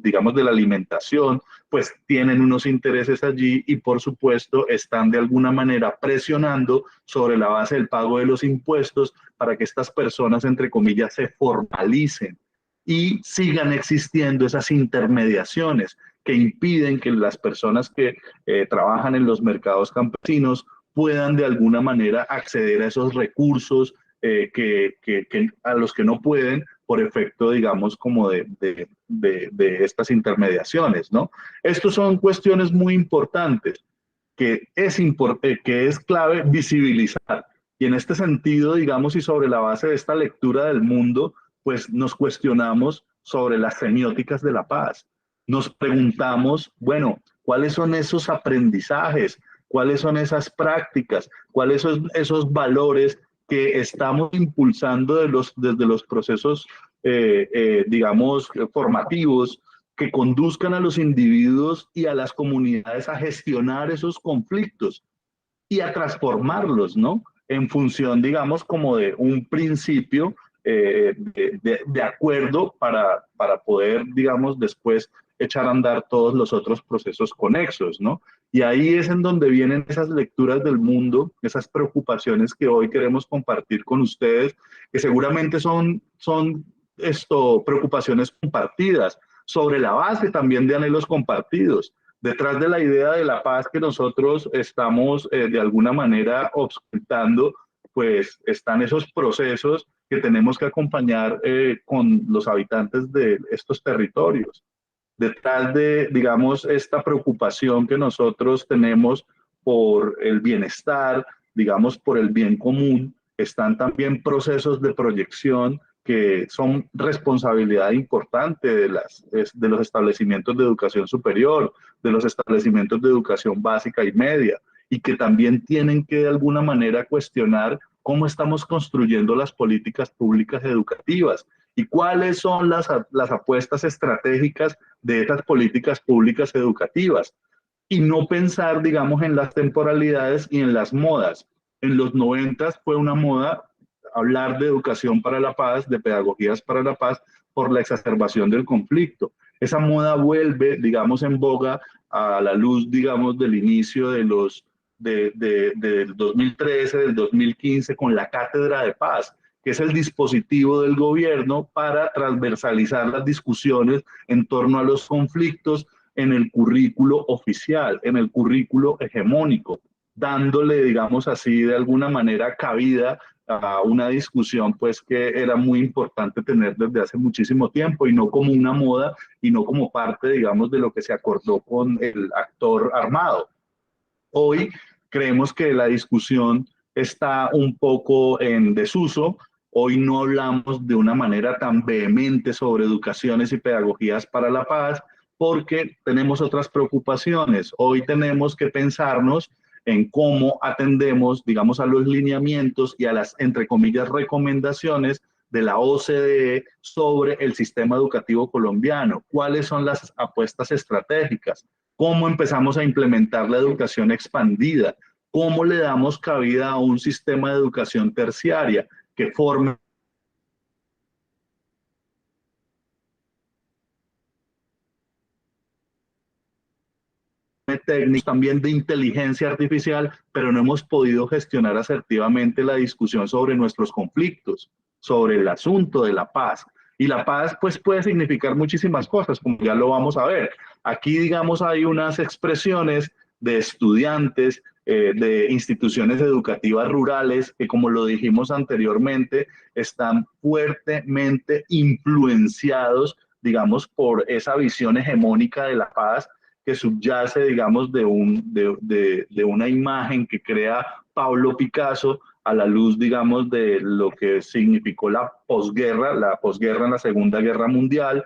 digamos, de la alimentación, pues tienen unos intereses allí y por supuesto están de alguna manera presionando sobre la base del pago de los impuestos para que estas personas, entre comillas, se formalicen y sigan existiendo esas intermediaciones que impiden que las personas que trabajan en los mercados campesinos puedan de alguna manera acceder a esos recursos a los que no pueden por efecto, digamos, como de estas intermediaciones, ¿no? Estos son cuestiones muy importantes que es clave visibilizar. Y en este sentido, digamos, y sobre la base de esta lectura del mundo, pues nos cuestionamos sobre las semióticas de la paz. Nos preguntamos, bueno, ¿cuáles son esos aprendizajes? ¿Cuáles son esas prácticas? ¿Cuáles son esos valores que estamos impulsando desde los procesos, digamos, formativos, que conduzcan a los individuos y a las comunidades a gestionar esos conflictos y a transformarlos, ¿no? En función, digamos, como de un principio de acuerdo para poder, digamos, después echar a andar todos los otros procesos conexos, ¿no? Y ahí es en donde vienen esas lecturas del mundo, esas preocupaciones que hoy queremos compartir con ustedes, que seguramente son preocupaciones compartidas, sobre la base también de anhelos compartidos. Detrás de la idea de la paz que nosotros estamos de alguna manera obscurtando, pues están esos procesos que tenemos que acompañar con los habitantes de estos territorios. Detrás de, digamos, esta preocupación que nosotros tenemos por el bienestar, digamos, por el bien común, están también procesos de proyección que son responsabilidad importante de los establecimientos de educación superior, de los establecimientos de educación básica y media, y que también tienen que de alguna manera cuestionar cómo estamos construyendo las políticas públicas educativas y cuáles son las apuestas estratégicas de estas políticas públicas educativas. Y no pensar, digamos, en las temporalidades y en las modas. En los 90 fue una moda hablar de educación para la paz, de pedagogías para la paz, por la exacerbación del conflicto. Esa moda vuelve, digamos, en boga a la luz, digamos, del inicio del 2013, del 2015, con la Cátedra de Paz, que es el dispositivo del gobierno para transversalizar las discusiones en torno a los conflictos en el currículo oficial, en el currículo hegemónico, dándole, digamos así, de alguna manera cabida a una discusión pues que era muy importante tener desde hace muchísimo tiempo y no como una moda y no como parte, digamos, de lo que se acordó con el actor armado. Hoy creemos que la discusión está un poco en desuso. Hoy no hablamos de una manera tan vehemente sobre educaciones y pedagogías para la paz porque tenemos otras preocupaciones. Hoy tenemos que pensarnos en cómo atendemos, digamos, a los lineamientos y a las, entre comillas, recomendaciones de la OCDE sobre el sistema educativo colombiano. ¿Cuáles son las apuestas estratégicas? ¿Cómo empezamos a implementar la educación expandida? ¿Cómo le damos cabida a un sistema de educación terciaria que forme técnicos también de inteligencia artificial, pero no hemos podido gestionar asertivamente la discusión sobre nuestros conflictos, sobre el asunto de la paz? Y la paz pues puede significar muchísimas cosas, como ya lo vamos a ver. Aquí, digamos, hay unas expresiones de estudiantes de instituciones educativas rurales que, como lo dijimos anteriormente, están fuertemente influenciados, digamos, por esa visión hegemónica de la paz que subyace, digamos, de una imagen que crea Pablo Picasso a la luz, digamos, de lo que significó la posguerra en la Segunda Guerra Mundial,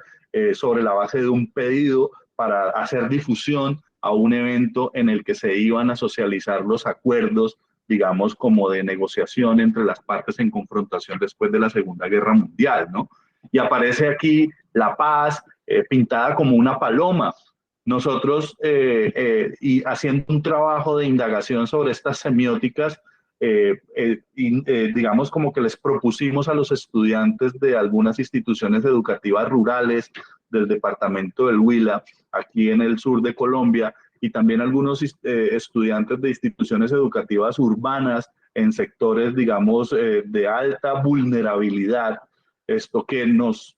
sobre la base de un pedido para hacer difusión a un evento en el que se iban a socializar los acuerdos, digamos, como de negociación entre las partes en confrontación después de la Segunda Guerra Mundial, ¿no? Y aparece aquí la paz pintada como una paloma. Nosotros, y haciendo un trabajo de indagación sobre estas semióticas, digamos como que les propusimos a los estudiantes de algunas instituciones educativas rurales del departamento del Huila, aquí en el sur de Colombia, y también algunos estudiantes de instituciones educativas urbanas en sectores, digamos, de alta vulnerabilidad, esto que nos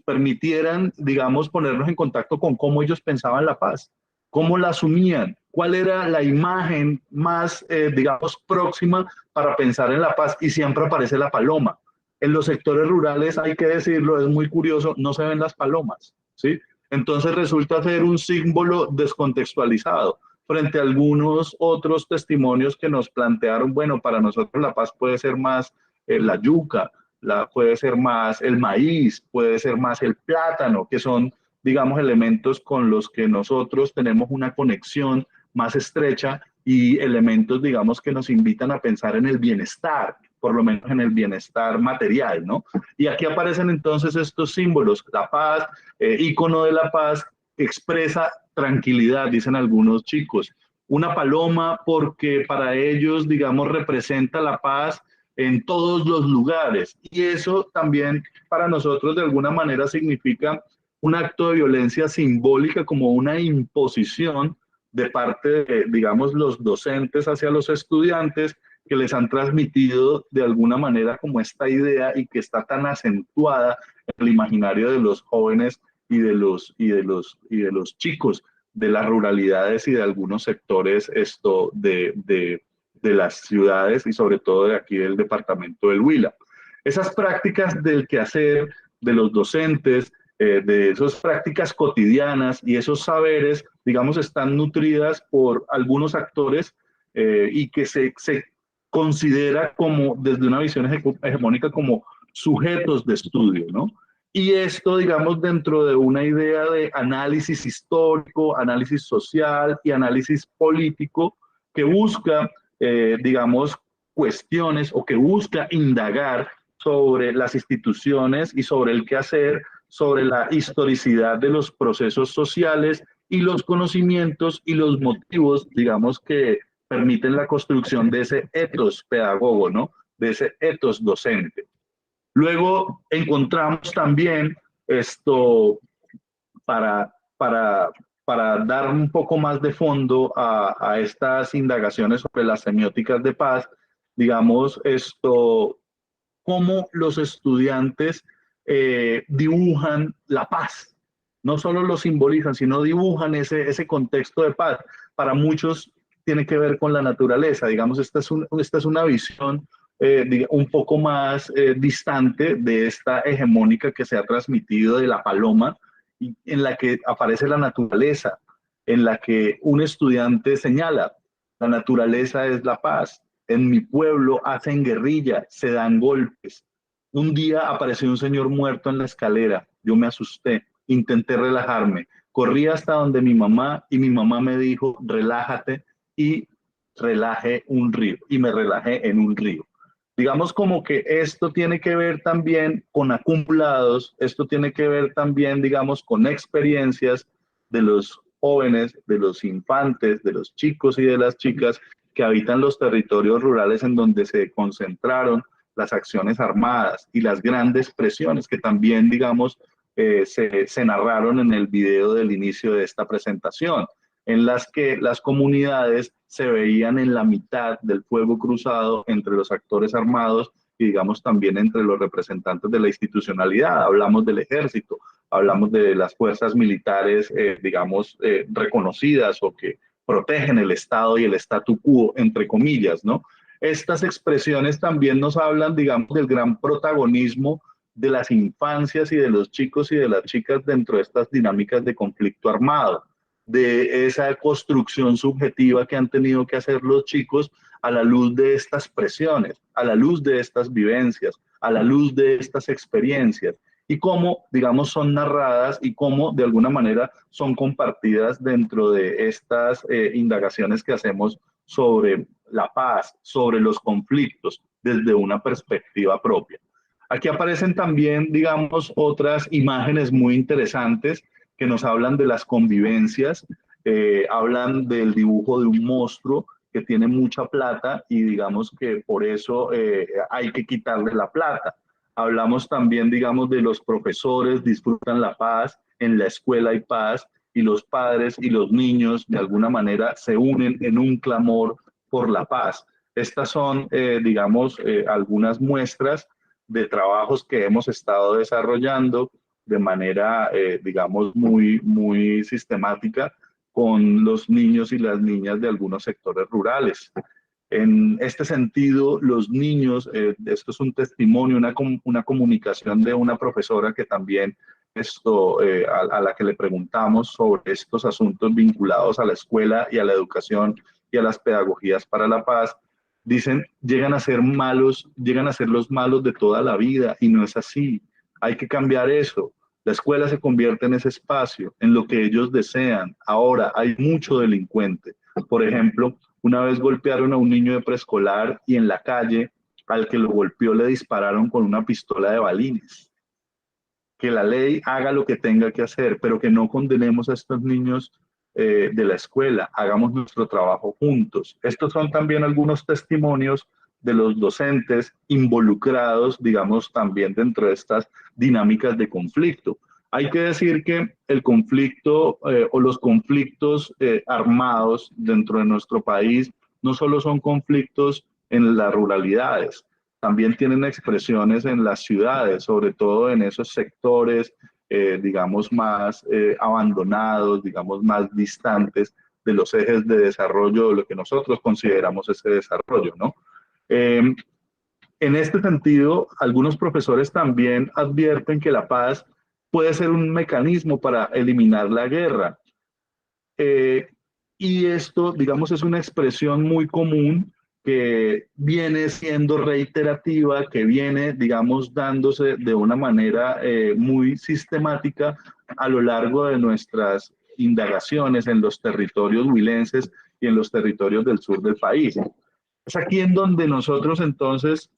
permitieran, digamos, ponernos en contacto con cómo ellos pensaban la paz, cómo la asumían, cuál era la imagen más, digamos, próxima para pensar en la paz, y siempre aparece la paloma. En los sectores rurales, hay que decirlo, es muy curioso, no se ven las palomas, ¿sí? Entonces resulta ser un símbolo descontextualizado frente a algunos otros testimonios que nos plantearon, bueno, para nosotros la paz puede ser más la yuca, puede ser más el maíz, puede ser más el plátano, que son, digamos, elementos con los que nosotros tenemos una conexión más estrecha y elementos, digamos, que nos invitan a pensar en el bienestar, por lo menos en el bienestar material, ¿no? Y aquí aparecen entonces estos símbolos, la paz, ícono de la paz, expresa tranquilidad, dicen algunos chicos. Una paloma porque para ellos, digamos, representa la paz en todos los lugares. Y eso también para nosotros de alguna manera significa un acto de violencia simbólica, como una imposición de parte de, digamos, los docentes hacia los estudiantes, que les han transmitido de alguna manera como esta idea y que está tan acentuada en el imaginario de los jóvenes y de los chicos de las ruralidades y de algunos sectores de las ciudades y sobre todo de aquí del departamento del Huila. Esas prácticas del quehacer de los docentes, de esas prácticas cotidianas y esos saberes, digamos, están nutridas por algunos actores y que se considera como, desde una visión hegemónica, como sujetos de estudio, ¿no? Y esto, digamos, dentro de una idea de análisis histórico, análisis social y análisis político que busca, digamos, cuestiones o que busca indagar sobre las instituciones y sobre el quehacer, sobre la historicidad de los procesos sociales y los conocimientos y los motivos, digamos, que permiten la construcción de ese etos pedagogo, ¿no? De ese etos docente. Luego encontramos también esto para dar un poco más de fondo a estas indagaciones sobre las semióticas de paz, digamos, cómo los estudiantes dibujan la paz. No solo lo simbolizan, sino dibujan ese contexto de paz. Para muchos tiene que ver con la naturaleza. Digamos, esta es una visión un poco más distante de esta hegemónica que se ha transmitido de la paloma, y en la que aparece la naturaleza, en la que un estudiante señala, la naturaleza es la paz. En mi pueblo hacen guerrilla, se dan golpes. Un día apareció un señor muerto en la escalera. Yo me asusté, intenté relajarme. Corrí hasta donde mi mamá y mi mamá me dijo, relájate, y relajé un río. Y me relajé en un río. Digamos como que esto tiene que ver también con acumulados, esto tiene que ver también, digamos, con experiencias de los jóvenes, de los infantes, de los chicos y de las chicas que habitan los territorios rurales en donde se concentraron las acciones armadas y las grandes presiones que también, digamos, se narraron en el video del inicio de esta presentación, en las que las comunidades se veían en la mitad del fuego cruzado entre los actores armados y, digamos, también entre los representantes de la institucionalidad. Hablamos del ejército, hablamos de las fuerzas militares, digamos, reconocidas o que protegen el Estado y el statu quo, entre comillas, ¿no? Estas expresiones también nos hablan, digamos, del gran protagonismo de las infancias y de los chicos y de las chicas dentro de estas dinámicas de conflicto armado, de esa construcción subjetiva que han tenido que hacer los chicos a la luz de estas presiones, a la luz de estas vivencias, a la luz de estas experiencias, y cómo, digamos, son narradas y cómo, de alguna manera, son compartidas dentro de estas indagaciones que hacemos sobre la paz, sobre los conflictos, desde una perspectiva propia. Aquí aparecen también, digamos, otras imágenes muy interesantes que nos hablan de las convivencias, hablan del dibujo de un monstruo que tiene mucha plata y digamos que por eso hay que quitarle la plata. Hablamos también, digamos, de los profesores disfrutan la paz, en la escuela hay paz, y los padres y los niños de alguna manera se unen en un clamor por la paz. Estas son, digamos, algunas muestras de trabajos que hemos estado desarrollando de manera, digamos, muy sistemática con los niños y las niñas de algunos sectores rurales. En este sentido, los niños, esto es un testimonio, una comunicación de una profesora que también a la que le preguntamos sobre estos asuntos vinculados a la escuela y a la educación y a las pedagogías para la paz. Dicen, llegan a ser los malos de toda la vida, y no es así. Hay que cambiar eso. La escuela se convierte en ese espacio, en lo que ellos desean. Ahora hay mucho delincuente. Por ejemplo, una vez golpearon a un niño de preescolar y en la calle al que lo golpeó le dispararon con una pistola de balines. Que la ley haga lo que tenga que hacer, pero que no condenemos a estos niños de la escuela. Hagamos nuestro trabajo juntos. Estos son también algunos testimonios de los docentes involucrados, digamos, también dentro de estas dinámicas de conflicto. Hay que decir que el conflicto o los conflictos armados dentro de nuestro país no solo son conflictos en las ruralidades, también tienen expresiones en las ciudades, sobre todo en esos sectores, digamos, más abandonados, digamos, más distantes de los ejes de desarrollo, de lo que nosotros consideramos ese desarrollo, ¿no? En este sentido, algunos profesores también advierten que la paz puede ser un mecanismo para eliminar la guerra. Y esto, digamos, es una expresión muy común que viene siendo reiterativa, que viene, digamos, dándose de una manera muy sistemática a lo largo de nuestras indagaciones en los territorios huilenses y en los territorios del sur del país. Es aquí en donde nosotros entonces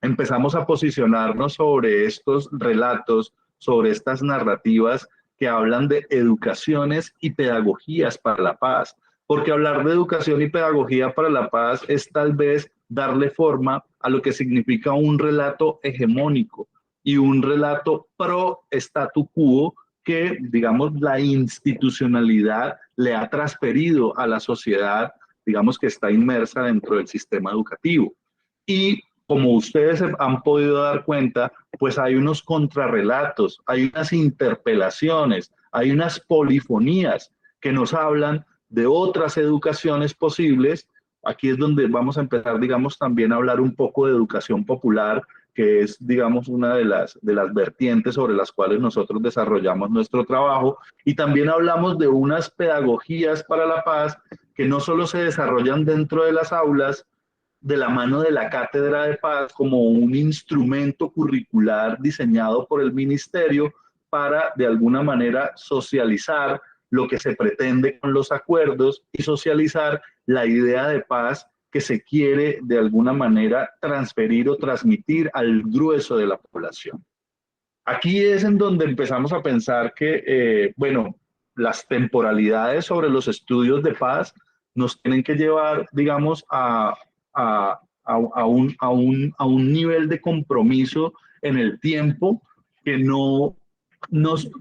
empezamos a posicionarnos sobre estos relatos, sobre estas narrativas que hablan de educaciones y pedagogías para la paz. Porque hablar de educación y pedagogía para la paz es tal vez darle forma a lo que significa un relato hegemónico y un relato pro statu quo que, digamos, la institucionalidad le ha transferido a la sociedad, digamos, que está inmersa dentro del sistema educativo. Y como ustedes han podido dar cuenta, pues hay unos contrarrelatos, hay unas interpelaciones, hay unas polifonías que nos hablan de otras educaciones posibles. Aquí es donde vamos a empezar, digamos, también a hablar un poco de educación popular, que es, digamos, una de las vertientes sobre las cuales nosotros desarrollamos nuestro trabajo. Y también hablamos de unas pedagogías para la paz que no solo se desarrollan dentro de las aulas, de la mano de la Cátedra de Paz, como un instrumento curricular diseñado por el ministerio para, de alguna manera, socializar lo que se pretende con los acuerdos y socializar la idea de paz que se quiere, de alguna manera, transferir o transmitir al grueso de la población. Aquí es en donde empezamos a pensar que, bueno, las temporalidades sobre los estudios de paz nos tienen que llevar, digamos, a un nivel de compromiso en el tiempo que no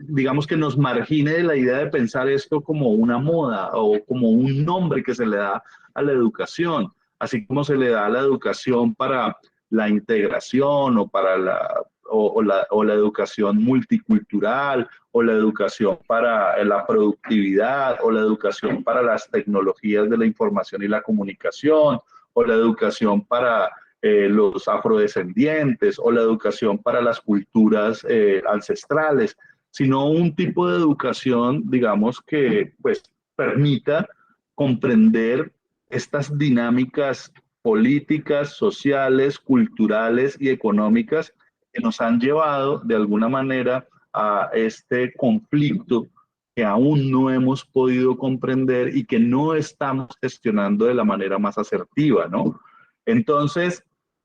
digamos que nos margine de la idea de pensar esto como una moda o como un nombre que se le da a la educación, así como se le da a la educación para la integración o para la educación multicultural, o la educación para la productividad, o la educación para las tecnologías de la información y la comunicación, o la educación para los afrodescendientes, o la educación para las culturas ancestrales, sino un tipo de educación, digamos, que pues permita comprender estas dinámicas políticas, sociales, culturales y económicas que nos han llevado de alguna manera a este conflicto que aún no hemos podido comprender y que no estamos gestionando de la manera más asertiva, ¿no? Entonces,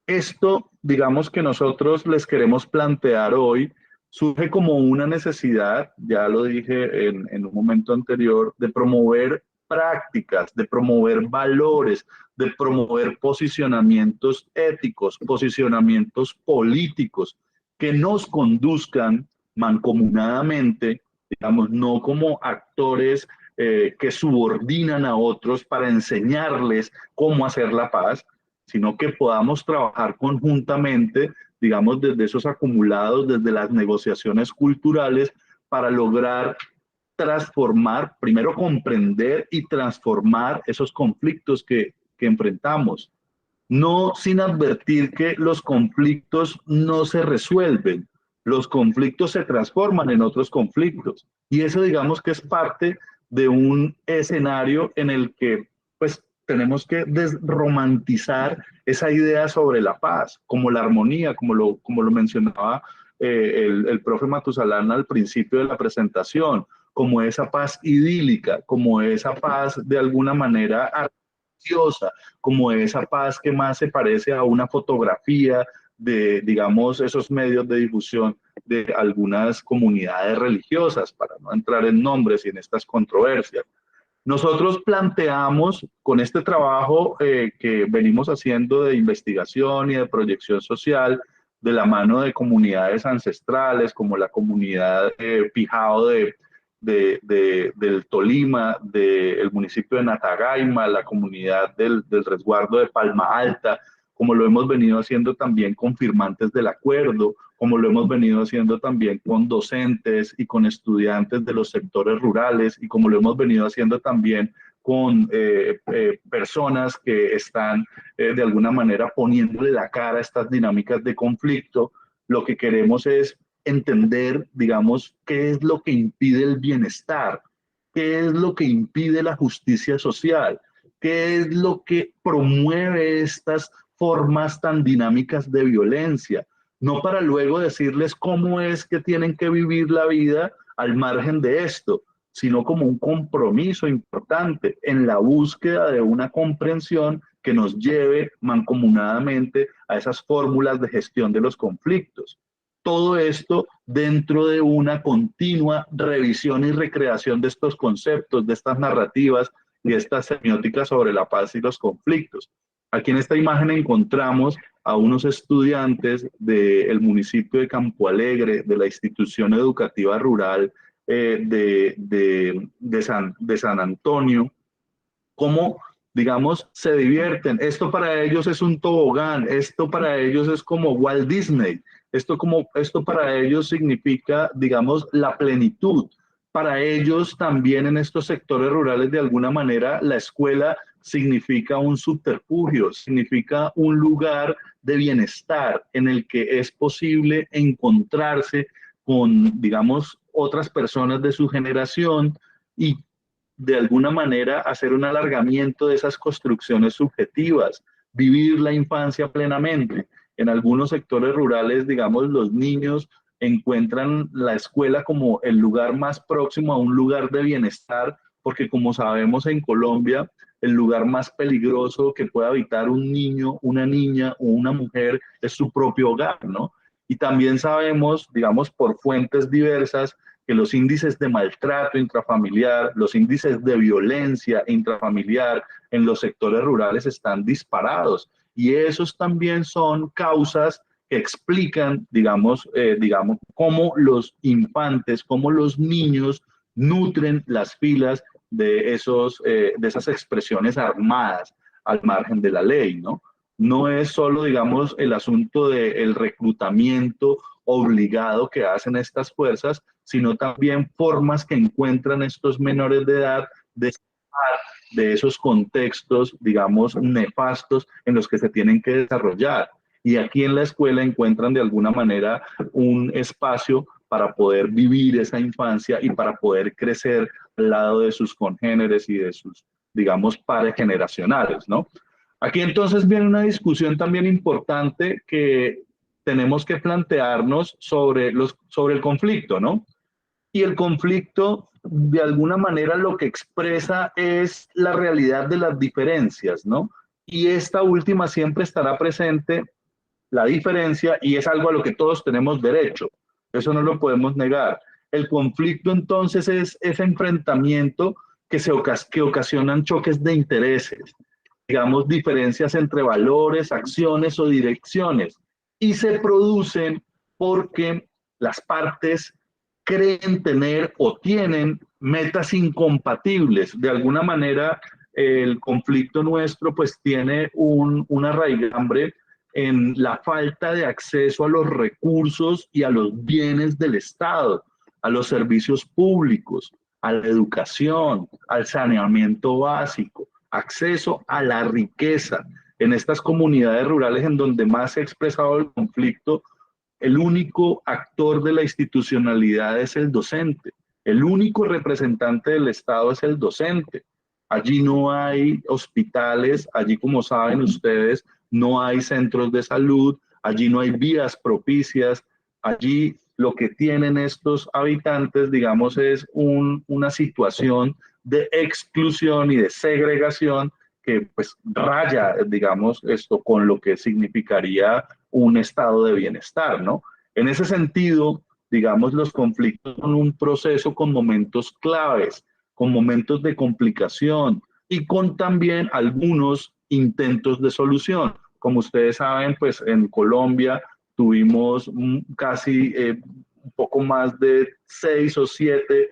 esto, digamos, que nosotros les queremos plantear hoy, surge como una necesidad, ya lo dije en un momento anterior, de promover prácticas, de promover valores, de promover posicionamientos éticos, posicionamientos políticos que nos conduzcan mancomunadamente, digamos, no como actores que subordinan a otros para enseñarles cómo hacer la paz, sino que podamos trabajar conjuntamente digamos, desde esos acumulados, desde las negociaciones culturales, para lograr transformar, primero comprender y transformar esos conflictos que enfrentamos. No sin advertir que los conflictos no se resuelven, los conflictos se transforman en otros conflictos. Y eso digamos que es parte de un escenario en el que pues tenemos que desromantizar esa idea sobre la paz, como la armonía, como lo mencionaba el profe Matusalán al principio de la presentación, como esa paz idílica, como esa paz de alguna manera artificiosa, como esa paz que más se parece a una fotografía de, digamos, esos medios de difusión de algunas comunidades religiosas, para no entrar en nombres y en estas controversias. Nosotros planteamos con este trabajo que venimos haciendo de investigación y de proyección social, de la mano de comunidades ancestrales como la comunidad Pijao del Tolima, del municipio de Natagaima, la comunidad del resguardo de Palma Alta, como lo hemos venido haciendo también con firmantes del acuerdo, como lo hemos venido haciendo también con docentes y con estudiantes de los sectores rurales, y como lo hemos venido haciendo también con personas que están de alguna manera poniéndole la cara a estas dinámicas de conflicto. Lo que queremos es entender, digamos, qué es lo que impide el bienestar, qué es lo que impide la justicia social, qué es lo que promueve estas formas tan dinámicas de violencia, no para luego decirles cómo es que tienen que vivir la vida al margen de esto, sino como un compromiso importante en la búsqueda de una comprensión que nos lleve mancomunadamente a esas fórmulas de gestión de los conflictos. Todo esto dentro de una continua revisión y recreación de estos conceptos, de estas narrativas y de estas semióticas sobre la paz y los conflictos. Aquí en esta imagen encontramos a unos estudiantes del municipio de Campo Alegre, de la institución educativa rural de San Antonio, cómo, digamos, se divierten. Esto para ellos es un tobogán, esto para ellos es como Walt Disney, esto para ellos significa, digamos, la plenitud. Para ellos también en estos sectores rurales, de alguna manera, la escuela significa un subterfugio, significa un lugar de bienestar en el que es posible encontrarse con, digamos, otras personas de su generación y de alguna manera hacer un alargamiento de esas construcciones subjetivas, vivir la infancia plenamente. En algunos sectores rurales, digamos, los niños encuentran la escuela como el lugar más próximo a un lugar de bienestar, porque como sabemos en Colombia, el lugar más peligroso que puede habitar un niño, una niña o una mujer es su propio hogar, ¿no? Y también sabemos, digamos, por fuentes diversas, que los índices de maltrato intrafamiliar, los índices de violencia intrafamiliar en los sectores rurales están disparados. Y esos también son causas que explican, digamos, cómo los infantes, cómo los niños nutren las filas de esas expresiones armadas al margen de la ley, ¿no? No es solo, digamos, el asunto del reclutamiento obligado que hacen estas fuerzas, sino también formas que encuentran estos menores de edad de esos contextos, digamos, nefastos en los que se tienen que desarrollar. Y aquí en la escuela encuentran de alguna manera un espacio para poder vivir esa infancia y para poder crecer al lado de sus congéneres y de sus, digamos, pares generacionales, ¿no? Aquí entonces viene una discusión también importante que tenemos que plantearnos sobre el conflicto, ¿no? Y el conflicto, de alguna manera, lo que expresa es la realidad de las diferencias, ¿no? Y esta última siempre estará presente, la diferencia, y es algo a lo que todos tenemos derecho. Eso no lo podemos negar. El conflicto, entonces, es ese enfrentamiento que ocasionan choques de intereses, digamos, diferencias entre valores, acciones o direcciones, y se producen porque las partes creen tener o tienen metas incompatibles. De alguna manera, el conflicto nuestro pues tiene una raigambre en la falta de acceso a los recursos y a los bienes del Estado, a los servicios públicos, a la educación, al saneamiento básico, acceso a la riqueza. En estas comunidades rurales en donde más se ha expresado el conflicto, el único actor de la institucionalidad es el docente. El único representante del Estado es el docente. Allí no hay hospitales, allí, como saben ustedes, no hay centros de salud, allí no hay vías propicias, allí lo que tienen estos habitantes, digamos, es una situación de exclusión y de segregación que pues raya, digamos, esto con lo que significaría un estado de bienestar, ¿no? En ese sentido, digamos, los conflictos son un proceso con momentos claves, con momentos de complicación y con también algunos intentos de solución. Como ustedes saben, pues en Colombia tuvimos casi un poco más de 6 o 7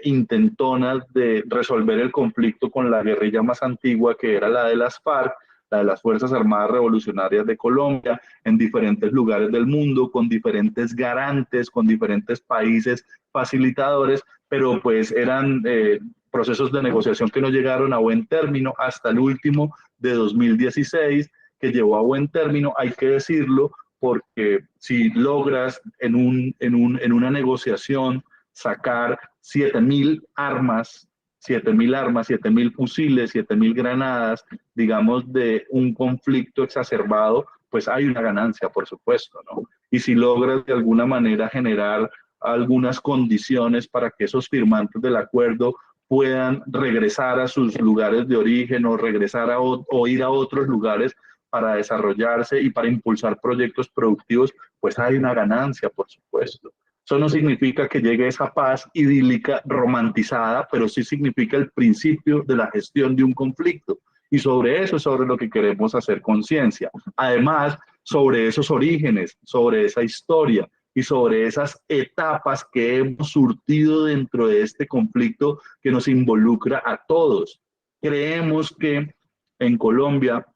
intentonas de resolver el conflicto con la guerrilla más antigua, que era la de las FARC, la de las Fuerzas Armadas Revolucionarias de Colombia, en diferentes lugares del mundo, con diferentes garantes, con diferentes países facilitadores, pero pues eran procesos de negociación que no llegaron a buen término hasta el último de 2016, que llevó a buen término, hay que decirlo, porque si logras en una negociación sacar 7.000 armas, 7.000 fusiles, 7.000 granadas, digamos, de un conflicto exacerbado, pues hay una ganancia, por supuesto, ¿no? Y si logras de alguna manera generar algunas condiciones para que esos firmantes del acuerdo puedan regresar a sus lugares de origen o regresar o ir a otros lugares para desarrollarse y para impulsar proyectos productivos, pues hay una ganancia, por supuesto. Eso no significa que llegue esa paz idílica romantizada, pero sí significa el principio de la gestión de un conflicto. Y sobre eso es sobre lo que queremos hacer conciencia. Además, sobre esos orígenes, sobre esa historia y sobre esas etapas que hemos surtido dentro de este conflicto que nos involucra a todos. Creemos que en Colombia,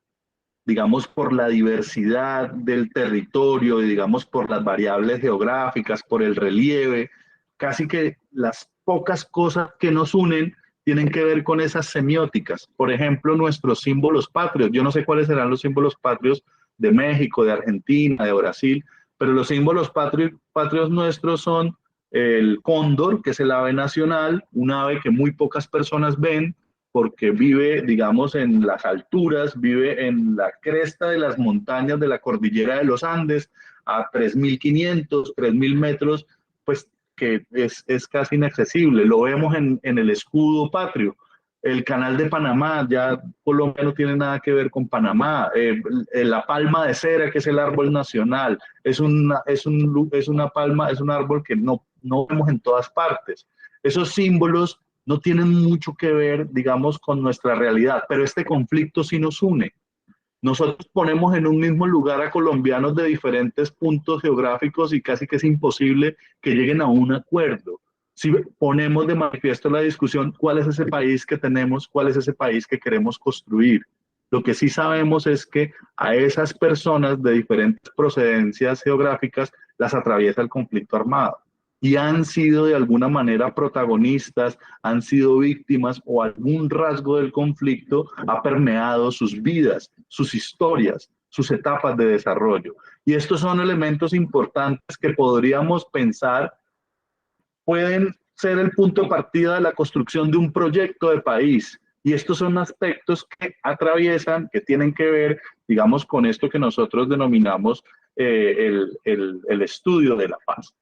digamos, por la diversidad del territorio y, digamos, por las variables geográficas, por el relieve, casi que las pocas cosas que nos unen tienen que ver con esas semióticas. Por ejemplo, nuestros símbolos patrios. Yo no sé cuáles serán los símbolos patrios de México, de Argentina, de Brasil, pero los símbolos patrios nuestros son el cóndor, que es el ave nacional, un ave que muy pocas personas ven, porque vive, digamos, en las alturas, vive en la cresta de las montañas de la cordillera de los Andes, a 3.500, 3.000 metros, pues que es casi inaccesible. Lo vemos en el escudo patrio. El canal de Panamá, ya Colombia no tiene nada que ver con Panamá. La palma de cera, que es el árbol nacional, es una palma, es un árbol que no vemos en todas partes. Esos símbolos no tienen mucho que ver, digamos, con nuestra realidad, pero este conflicto sí nos une. Nosotros ponemos en un mismo lugar a colombianos de diferentes puntos geográficos y casi que es imposible que lleguen a un acuerdo. Si ponemos de manifiesto la discusión, ¿cuál es ese país que tenemos? ¿Cuál es ese país que queremos construir? Lo que sí sabemos es que a esas personas de diferentes procedencias geográficas las atraviesa el conflicto armado. Y han sido de alguna manera protagonistas, han sido víctimas o algún rasgo del conflicto ha permeado sus vidas, sus historias, sus etapas de desarrollo. Y estos son elementos importantes que podríamos pensar pueden ser el punto de partida de la construcción de un proyecto de país. Y estos son aspectos que atraviesan, que tienen que ver, digamos, con esto que nosotros denominamos el estudio de la paz.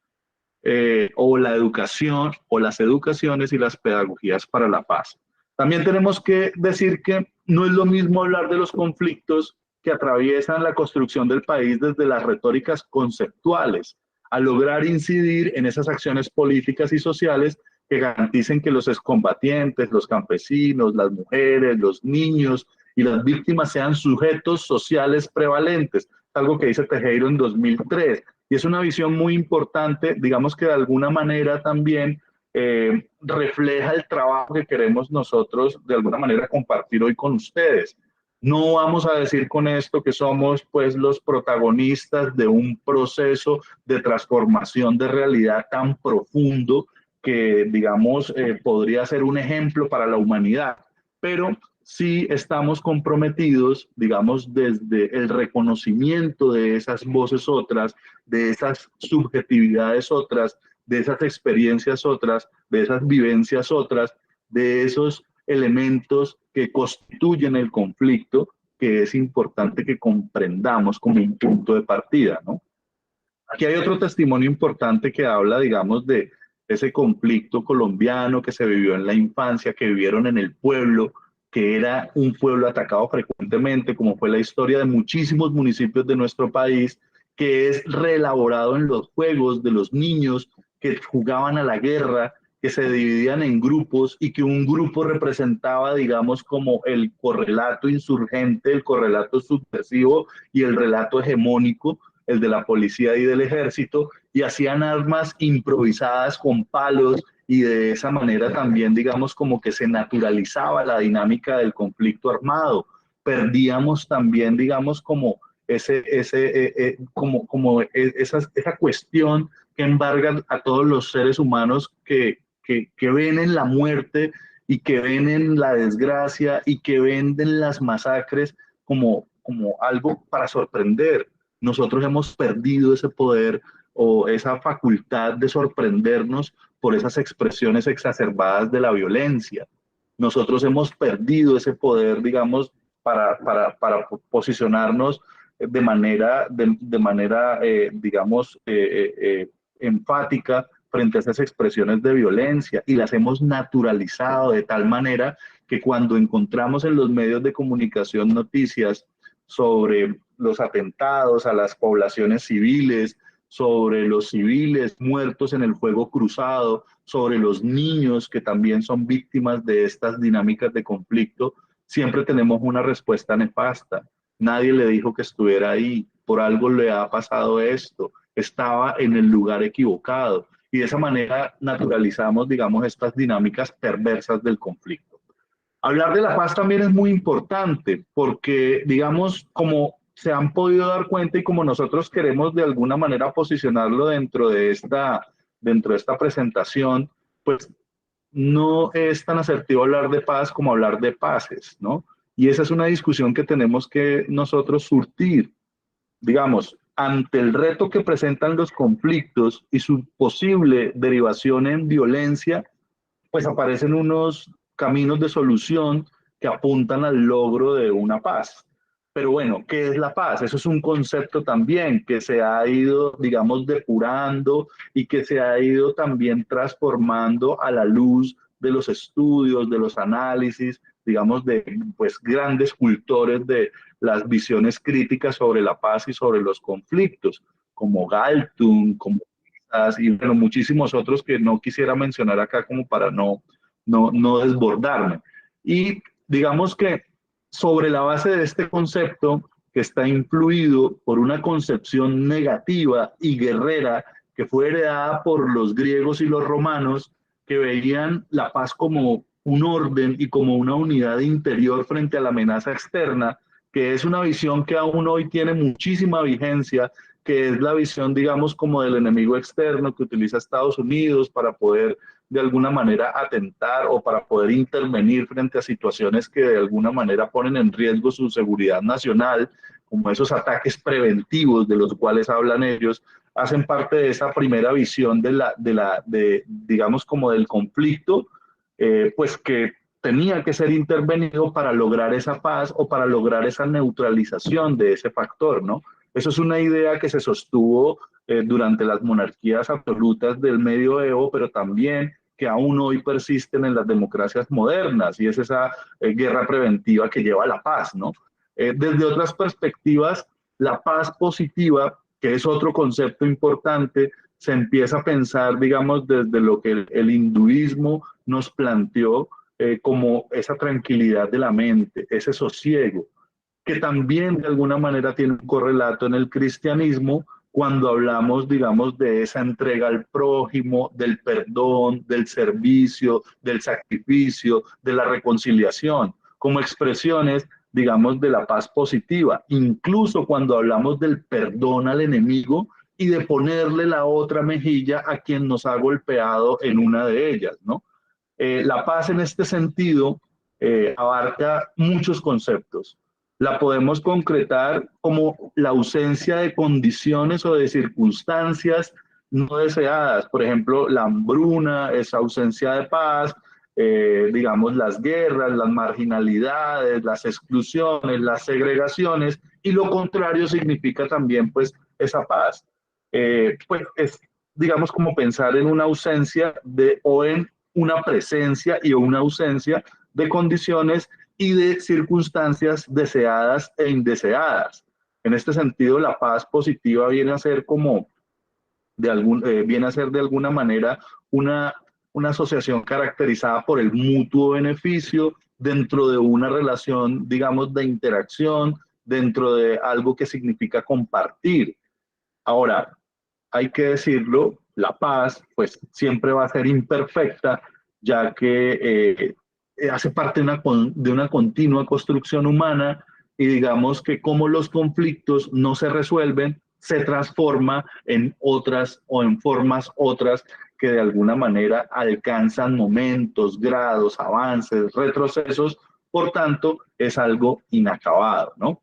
O la educación, o las educaciones y las pedagogías para la paz. También tenemos que decir que no es lo mismo hablar de los conflictos que atraviesan la construcción del país desde las retóricas conceptuales, a lograr incidir en esas acciones políticas y sociales que garanticen que los excombatientes, los campesinos, las mujeres, los niños y las víctimas sean sujetos sociales prevalentes, algo que dice Tejero en 2003. Y es una visión muy importante, digamos que de alguna manera también refleja el trabajo que queremos nosotros de alguna manera compartir hoy con ustedes. No vamos a decir con esto que somos pues los protagonistas de un proceso de transformación de realidad tan profundo que, digamos, podría ser un ejemplo para la humanidad, pero sí estamos comprometidos, digamos, desde el reconocimiento de esas voces otras, de esas subjetividades otras, de esas experiencias otras, de esas vivencias otras, de esos elementos que constituyen el conflicto, que es importante que comprendamos como un punto de partida, ¿no? Aquí hay otro testimonio importante que habla, digamos, de ese conflicto colombiano que se vivió en la infancia, que vivieron en el pueblo, que era un pueblo atacado frecuentemente, como fue la historia de muchísimos municipios de nuestro país, que es reelaborado en los juegos de los niños que jugaban a la guerra, que se dividían en grupos y que un grupo representaba, digamos, como el correlato insurgente, el correlato subversivo y el relato hegemónico, el de la policía y del ejército, y hacían armas improvisadas con palos, y de esa manera también, digamos, como que se naturalizaba la dinámica del conflicto armado. Perdíamos también, digamos, como esa cuestión que embarga a todos los seres humanos que ven en la muerte y que ven en la desgracia y que ven en las masacres como algo para sorprender. Nosotros hemos perdido ese poder o esa facultad de sorprendernos por esas expresiones exacerbadas de la violencia. Nosotros hemos perdido ese poder, digamos, para posicionarnos de manera digamos, enfática frente a esas expresiones de violencia, y las hemos naturalizado de tal manera que cuando encontramos en los medios de comunicación noticias sobre los atentados a las poblaciones civiles, sobre los civiles muertos en el fuego cruzado, sobre los niños que también son víctimas de estas dinámicas de conflicto, siempre tenemos una respuesta nefasta. Nadie le dijo que estuviera ahí, por algo le ha pasado esto, estaba en el lugar equivocado, y de esa manera naturalizamos, digamos, estas dinámicas perversas del conflicto. Hablar de la paz también es muy importante porque, digamos, como se han podido dar cuenta y como nosotros queremos de alguna manera posicionarlo dentro de esta presentación, pues no es tan asertivo hablar de paz como hablar de paces, ¿no? Y esa es una discusión que tenemos que nosotros surtir, digamos, ante el reto que presentan los conflictos y su posible derivación en violencia, pues aparecen unos caminos de solución que apuntan al logro de una paz. Pero bueno, ¿qué es la paz? Eso es un concepto también que se ha ido, digamos, depurando y que se ha ido también transformando a la luz de los estudios, de los análisis, digamos, de pues grandes cultores de las visiones críticas sobre la paz y sobre los conflictos, como Galtung, como y bueno, muchísimos otros que no quisiera mencionar acá como para no desbordarme. Y digamos que sobre la base de este concepto, que está influido por una concepción negativa y guerrera que fue heredada por los griegos y los romanos, que veían la paz como un orden y como una unidad interior frente a la amenaza externa, que es una visión que aún hoy tiene muchísima vigencia, que es la visión, digamos, como del enemigo externo que utiliza Estados Unidos para poder de alguna manera atentar o para poder intervenir frente a situaciones que de alguna manera ponen en riesgo su seguridad nacional, como esos ataques preventivos de los cuales hablan ellos, hacen parte de esa primera visión digamos, como del conflicto, pues que tenía que ser intervenido para lograr esa paz o para lograr esa neutralización de ese factor, ¿no? Eso es una idea que se sostuvo durante las monarquías absolutas del medioevo, pero también que aún hoy persisten en las democracias modernas, y es esa guerra preventiva que lleva a la paz, ¿no? Desde otras perspectivas, la paz positiva, que es otro concepto importante, se empieza a pensar, digamos, desde lo que el hinduismo nos planteó como esa tranquilidad de la mente, ese sosiego, que también de alguna manera tiene un correlato en el cristianismo cuando hablamos, digamos, de esa entrega al prójimo, del perdón, del servicio, del sacrificio, de la reconciliación, como expresiones digamos, de la paz positiva, incluso cuando hablamos del perdón al enemigo y de ponerle la otra mejilla a quien nos ha golpeado en una de ellas, ¿no? La paz en este sentido abarca muchos conceptos. La podemos concretar como la ausencia de condiciones o de circunstancias no deseadas. Por ejemplo, la hambruna es ausencia de paz, digamos las guerras, las marginalidades, las exclusiones, las segregaciones, y lo contrario significa también pues esa paz. Pues es, digamos, como pensar en una ausencia o en una presencia y una ausencia de condiciones y de circunstancias deseadas e indeseadas. En este sentido, la paz positiva viene a ser como viene a ser de alguna manera una asociación caracterizada por el mutuo beneficio dentro de una relación, digamos, de interacción, dentro de algo que significa compartir. Ahora, hay que decirlo, la paz pues siempre va a ser imperfecta, ya que hace parte de una continua construcción humana, y digamos que como los conflictos no se resuelven, se transforma en otras o en formas otras que de alguna manera alcanzan momentos, grados, avances, retrocesos, por tanto es algo inacabado, ¿no?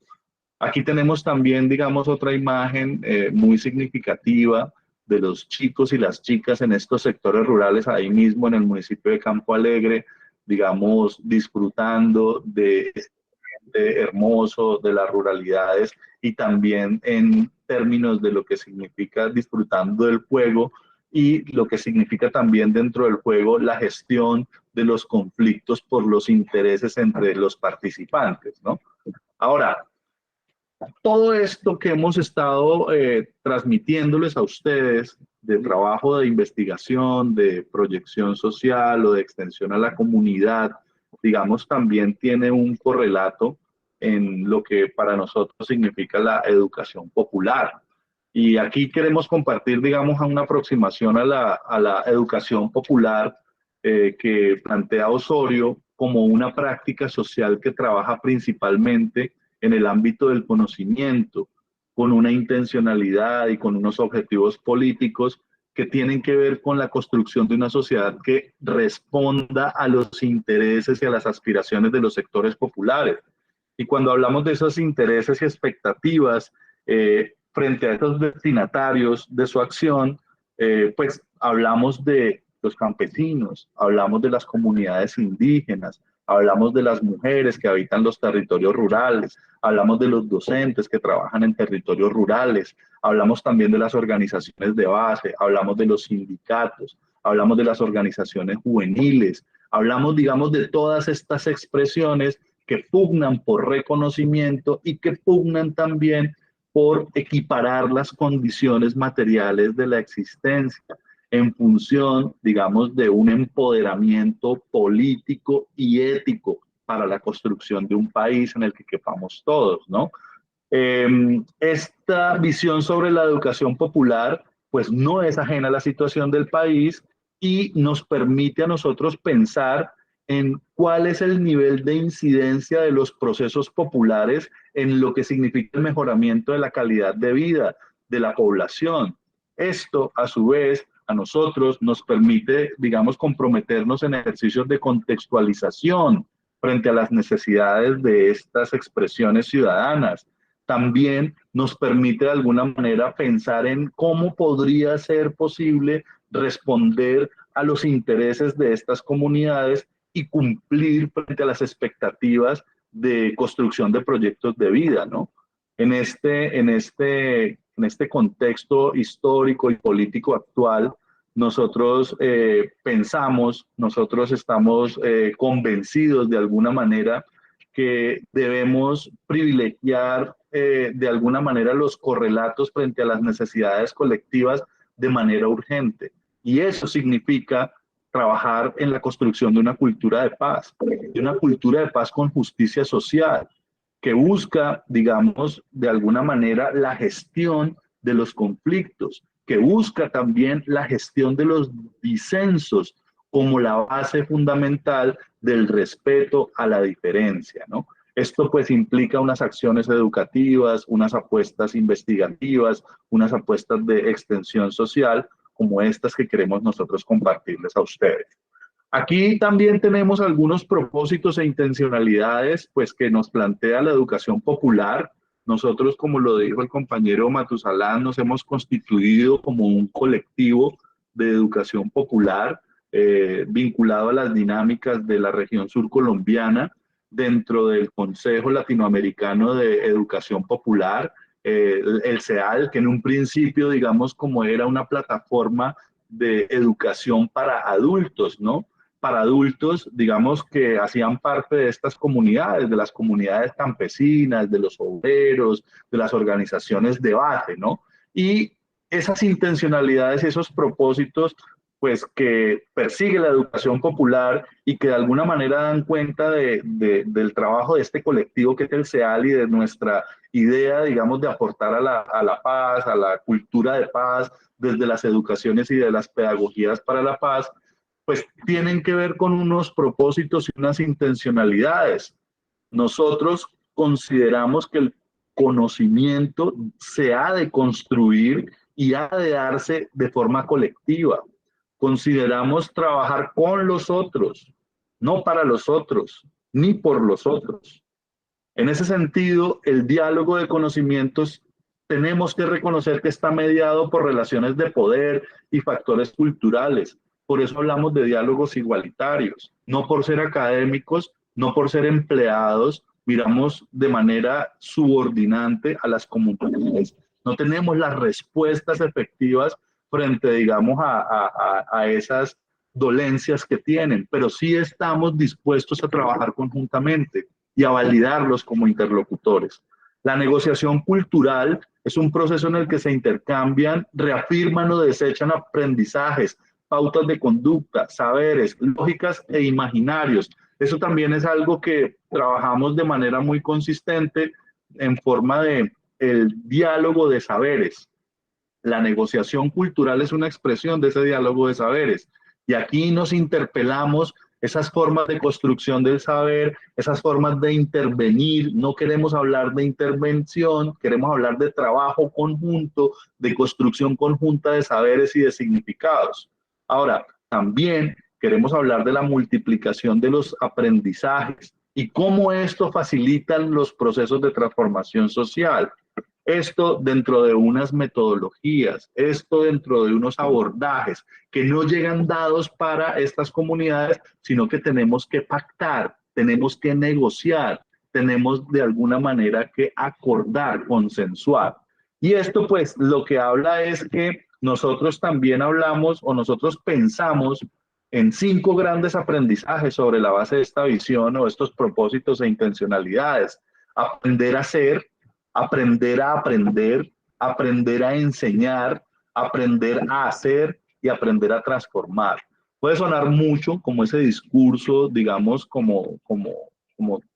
Aquí tenemos también, digamos, otra imagen muy significativa de los chicos y las chicas en estos sectores rurales, ahí mismo en el municipio de Campo Alegre, digamos, disfrutando de hermoso, de las ruralidades, y también en términos de lo que significa disfrutando del juego y lo que significa también dentro del juego la gestión de los conflictos por los intereses entre los participantes, ¿no? Ahora, todo esto que hemos estado transmitiéndoles a ustedes de trabajo de investigación, de proyección social o de extensión a la comunidad, digamos, también tiene un correlato en lo que para nosotros significa la educación popular. Y aquí queremos compartir, digamos, una aproximación a la educación popular que plantea Osorio como una práctica social que trabaja principalmente en el ámbito del conocimiento, con una intencionalidad y con unos objetivos políticos que tienen que ver con la construcción de una sociedad que responda a los intereses y a las aspiraciones de los sectores populares. Y cuando hablamos de esos intereses y expectativas frente a esos destinatarios de su acción, pues hablamos de los campesinos, hablamos de las comunidades indígenas, hablamos de las mujeres que habitan los territorios rurales, hablamos de los docentes que trabajan en territorios rurales, hablamos también de las organizaciones de base, hablamos de los sindicatos, hablamos de las organizaciones juveniles, hablamos, digamos, de todas estas expresiones que pugnan por reconocimiento y que pugnan también por equiparar las condiciones materiales de la existencia en función, digamos, de un empoderamiento político y ético para la construcción de un país en el que quepamos todos, ¿no? Esta visión sobre la educación popular, pues no es ajena a la situación del país y nos permite a nosotros pensar en cuál es el nivel de incidencia de los procesos populares en lo que significa el mejoramiento de la calidad de vida de la población. Esto, a su vez, a nosotros nos permite, digamos, comprometernos en ejercicios de contextualización frente a las necesidades de estas expresiones ciudadanas. También nos permite de alguna manera pensar en cómo podría ser posible responder a los intereses de estas comunidades y cumplir frente a las expectativas de construcción de proyectos de vida, ¿no? En este contexto histórico y político actual, nosotros nosotros estamos convencidos de alguna manera que debemos privilegiar de alguna manera los correlatos frente a las necesidades colectivas de manera urgente. Y eso significa trabajar en la construcción de una cultura de paz con justicia social, que busca, digamos, de alguna manera la gestión de los conflictos, que busca también la gestión de los disensos como la base fundamental del respeto a la diferencia, ¿no? Esto pues implica unas acciones educativas, unas apuestas investigativas, unas apuestas de extensión social, como estas que queremos nosotros compartirles a ustedes. Aquí también tenemos algunos propósitos e intencionalidades pues, que nos plantea la educación popular. Nosotros, como lo dijo el compañero Matusalán, nos hemos constituido como un colectivo de educación popular vinculado a las dinámicas de la región sur colombiana dentro del Consejo Latinoamericano de Educación Popular, el CEAL, que en un principio, digamos, como era una plataforma de educación para adultos, ¿no? Para adultos, digamos, que hacían parte de estas comunidades, de las comunidades campesinas, de los obreros, de las organizaciones de base, ¿no? Y esas intencionalidades, esos propósitos, pues que persigue la educación popular y que de alguna manera dan cuenta del trabajo de este colectivo que es el CEAL y de nuestra idea, digamos, de aportar a la paz, a la cultura de paz, desde las educaciones y de las pedagogías para la paz, pues tienen que ver con unos propósitos y unas intencionalidades. Nosotros consideramos que el conocimiento se ha de construir y ha de darse de forma colectiva. Consideramos trabajar con los otros, no para los otros, ni por los otros. En ese sentido, el diálogo de conocimientos tenemos que reconocer que está mediado por relaciones de poder y factores culturales. Por eso hablamos de diálogos igualitarios, no por ser académicos, no por ser empleados, miramos de manera subordinante a las comunidades. No tenemos las respuestas efectivas frente, digamos, a esas dolencias que tienen, pero sí estamos dispuestos a trabajar conjuntamente y a validarlos como interlocutores. La negociación cultural es un proceso en el que se intercambian, reafirman o desechan aprendizajes, pautas de conducta, saberes, lógicas e imaginarios. Eso también es algo que trabajamos de manera muy consistente en forma de el diálogo de saberes. La negociación cultural es una expresión de ese diálogo de saberes. Y aquí nos interpelamos esas formas de construcción del saber, esas formas de intervenir. No queremos hablar de intervención, queremos hablar de trabajo conjunto, de construcción conjunta de saberes y de significados. Ahora, también queremos hablar de la multiplicación de los aprendizajes y cómo esto facilita los procesos de transformación social. Esto dentro de unas metodologías, esto dentro de unos abordajes que no llegan dados para estas comunidades, sino que tenemos que pactar, tenemos que negociar, tenemos de alguna manera que acordar, consensuar. Y esto pues lo que habla es que nosotros también hablamos o nosotros pensamos en 5 grandes aprendizajes sobre la base de esta visión o estos propósitos e intencionalidades. Aprender a ser, aprender a aprender, aprender a enseñar, aprender a hacer y aprender a transformar. Puede sonar mucho como ese discurso, digamos, como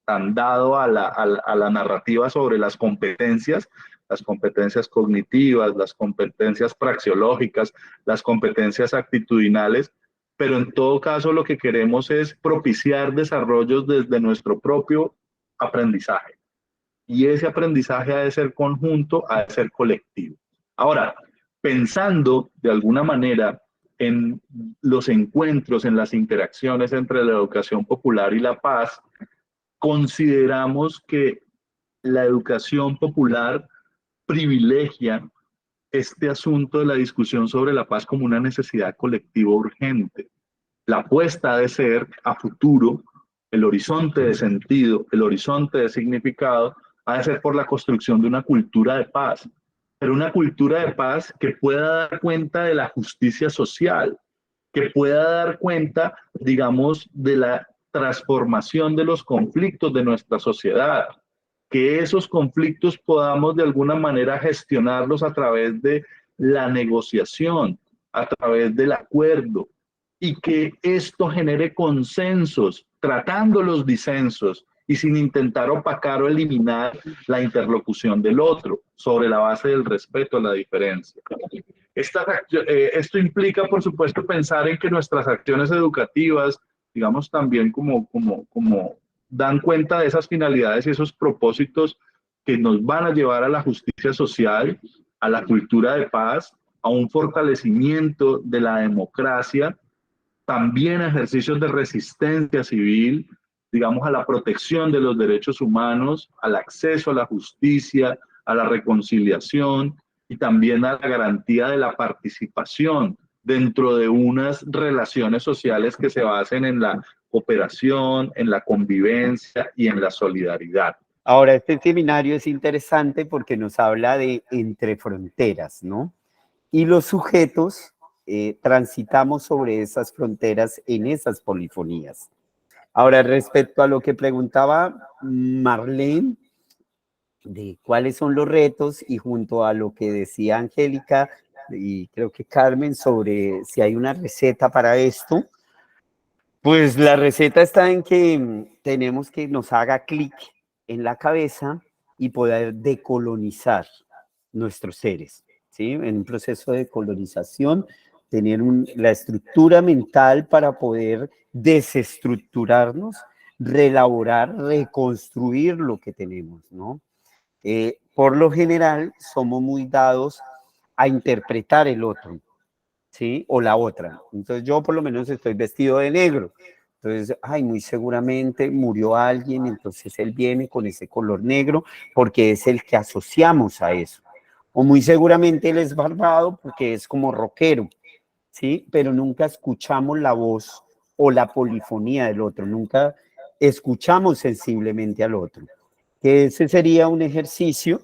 tan dado a la narrativa sobre las competencias cognitivas, las competencias praxeológicas, las competencias actitudinales, pero en todo caso lo que queremos es propiciar desarrollos desde nuestro propio aprendizaje. Y ese aprendizaje ha de ser conjunto, ha de ser colectivo. Ahora, pensando de alguna manera en los encuentros, en las interacciones entre la educación popular y la paz, consideramos que la educación popular privilegia este asunto de la discusión sobre la paz como una necesidad colectiva urgente. La apuesta ha de ser a futuro, el horizonte de sentido, el horizonte de significado, ha de ser por la construcción de una cultura de paz, pero una cultura de paz que pueda dar cuenta de la justicia social, que pueda dar cuenta, digamos, de la transformación de los conflictos de nuestra sociedad, que esos conflictos podamos de alguna manera gestionarlos a través de la negociación, a través del acuerdo, y que esto genere consensos, tratando los disensos y sin intentar opacar o eliminar la interlocución del otro, sobre la base del respeto a la diferencia. Esto implica, por supuesto, pensar en que nuestras acciones educativas, digamos también como dan cuenta de esas finalidades y esos propósitos que nos van a llevar a la justicia social, a la cultura de paz, a un fortalecimiento de la democracia, también ejercicios de resistencia civil, digamos, a la protección de los derechos humanos, al acceso a la justicia, a la reconciliación y también a la garantía de la participación dentro de unas relaciones sociales que se basen en la cooperación, en la convivencia y en la solidaridad. Ahora, este seminario es interesante porque nos habla de entre fronteras, ¿no? Y los sujetos transitamos sobre esas fronteras en esas polifonías. Ahora, respecto a lo que preguntaba Marlene, de cuáles son los retos, y junto a lo que decía Angélica y creo que Carmen sobre si hay una receta para esto, pues la receta está en que tenemos que nos haga clic en la cabeza y poder decolonizar nuestros seres, ¿sí? En un proceso de colonización, tener la estructura mental para poder desestructurarnos, reelaborar, reconstruir lo que tenemos, ¿no? Por lo general, somos muy dados a interpretar el otro, ¿sí? O la otra. Entonces, yo por lo menos estoy vestido de negro. Entonces, ay, muy seguramente murió alguien, entonces él viene con ese color negro porque es el que asociamos a eso. O muy seguramente él es barbado porque es como rockero, ¿sí? Pero nunca escuchamos la voz o la polifonía del otro, nunca escuchamos sensiblemente al otro. Que ese sería un ejercicio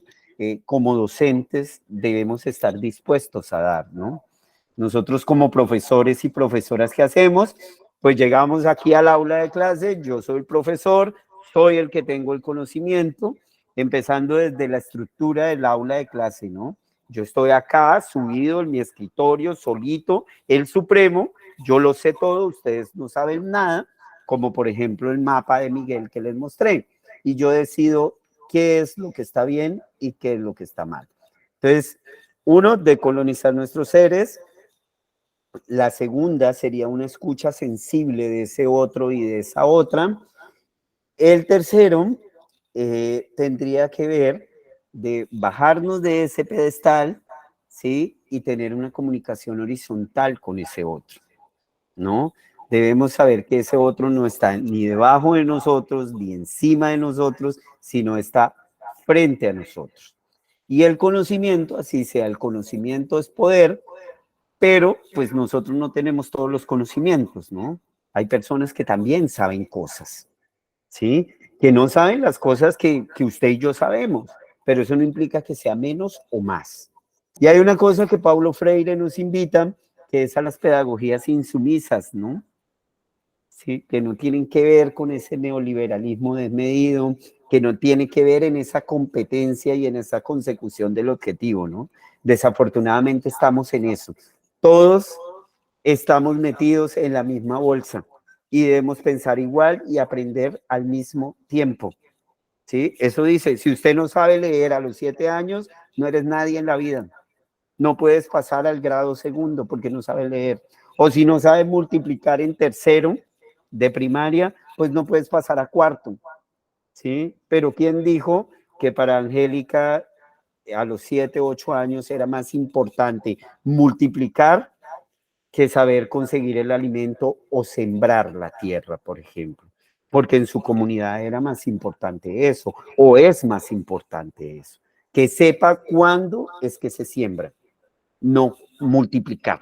como docentes debemos estar dispuestos a dar, ¿no? Nosotros como profesores y profesoras, ¿qué hacemos? Pues llegamos aquí al aula de clase, yo soy el profesor, soy el que tengo el conocimiento, empezando desde la estructura del aula de clase, ¿no? Yo estoy acá, subido en mi escritorio, solito, el supremo, yo lo sé todo, ustedes no saben nada, como por ejemplo el mapa de Miguel que les mostré, y yo decido qué es lo que está bien y qué es lo que está mal. Entonces, uno, decolonizar nuestros seres. La segunda sería una escucha sensible de ese otro y de esa otra. El tercero tendría que ver de bajarnos de ese pedestal, ¿sí? Y tener una comunicación horizontal con ese otro, ¿no? Debemos saber que ese otro no está ni debajo de nosotros, ni encima de nosotros, sino está frente a nosotros. Y el conocimiento, así sea, el conocimiento es poder, pero pues nosotros no tenemos todos los conocimientos, ¿no? Hay personas que también saben cosas, ¿sí? Que no saben las cosas que usted y yo sabemos, pero eso no implica que sea menos o más. Y hay una cosa que Paulo Freire nos invita, que es a las pedagogías insumisas, ¿no? Sí, que no tienen que ver con ese neoliberalismo desmedido, que no tiene que ver en esa competencia y en esa consecución del objetivo, ¿no? Desafortunadamente estamos en eso. Todos estamos metidos en la misma bolsa y debemos pensar igual y aprender al mismo tiempo, ¿sí? Eso dice, si usted no sabe leer a los 7 años, no eres nadie en la vida. No puedes pasar al grado segundo porque no sabes leer. O si no sabes multiplicar en tercero de primaria, pues no puedes pasar a cuarto, ¿sí? Pero ¿quién dijo que para Angélica a los 7, 8 años era más importante multiplicar que saber conseguir el alimento o sembrar la tierra, por ejemplo? Porque en su comunidad era más importante eso, o es más importante eso, que sepa cuándo es que se siembra, no multiplicar,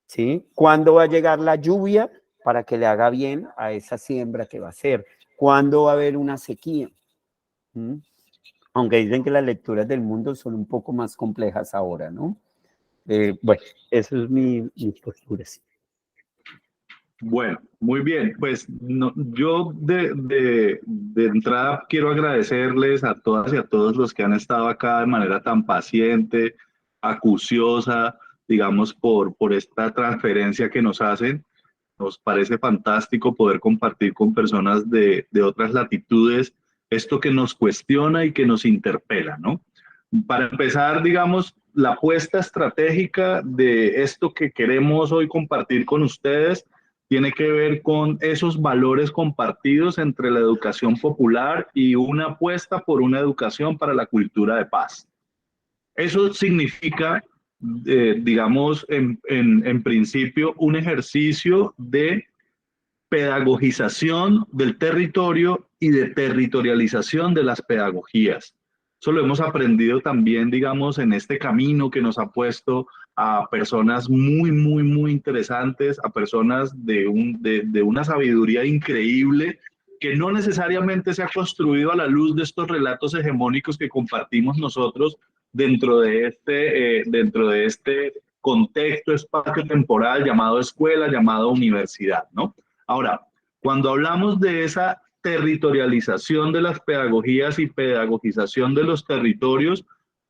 ¿sí? ¿Cuándo va a llegar la lluvia para que le haga bien a esa siembra que va a hacer? ¿Cuándo va a haber una sequía? ¿Mm? Aunque dicen que las lecturas del mundo son un poco más complejas ahora, ¿no? Bueno, eso es mi postura. Sí. Bueno, muy bien. Pues yo de entrada quiero agradecerles a todas y a todos los que han estado acá de manera tan paciente, acuciosa, digamos, por esta transferencia que nos hacen. Nos parece fantástico poder compartir con personas de otras latitudes esto que nos cuestiona y que nos interpela, ¿no? Para empezar, digamos, la apuesta estratégica de esto que queremos hoy compartir con ustedes tiene que ver con esos valores compartidos entre la educación popular y una apuesta por una educación para la cultura de paz. Eso significa, digamos, en principio, un ejercicio de pedagogización del territorio y de territorialización de las pedagogías. Eso lo hemos aprendido también, digamos, en este camino que nos ha puesto a personas muy interesantes, a personas de una sabiduría increíble, que no necesariamente se ha construido a la luz de estos relatos hegemónicos que compartimos nosotros dentro de este contexto espacio-temporal llamado escuela, llamado universidad, ¿no? Ahora, cuando hablamos de esa territorialización de las pedagogías y pedagogización de los territorios,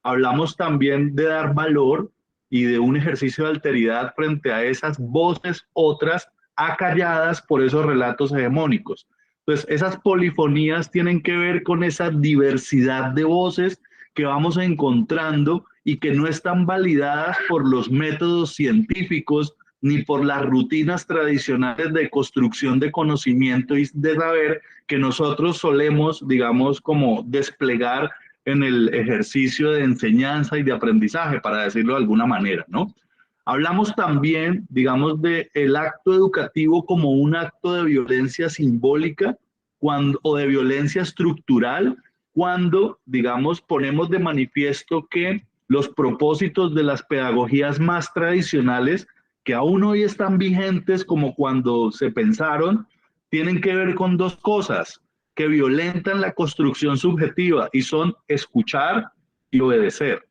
hablamos también de dar valor y de un ejercicio de alteridad frente a esas voces otras acalladas por esos relatos hegemónicos. Entonces, esas polifonías tienen que ver con esa diversidad de voces que vamos encontrando y que no están validadas por los métodos científicos ni por las rutinas tradicionales de construcción de conocimiento y de saber que nosotros solemos, digamos, como desplegar en el ejercicio de enseñanza y de aprendizaje, para decirlo de alguna manera, ¿no? Hablamos también, digamos, de el acto educativo como un acto de violencia simbólica o de violencia estructural, cuando, digamos, ponemos de manifiesto que los propósitos de las pedagogías más tradicionales, que aún hoy están vigentes como cuando se pensaron, tienen que ver con dos cosas que violentan la construcción subjetiva y son escuchar y obedecer.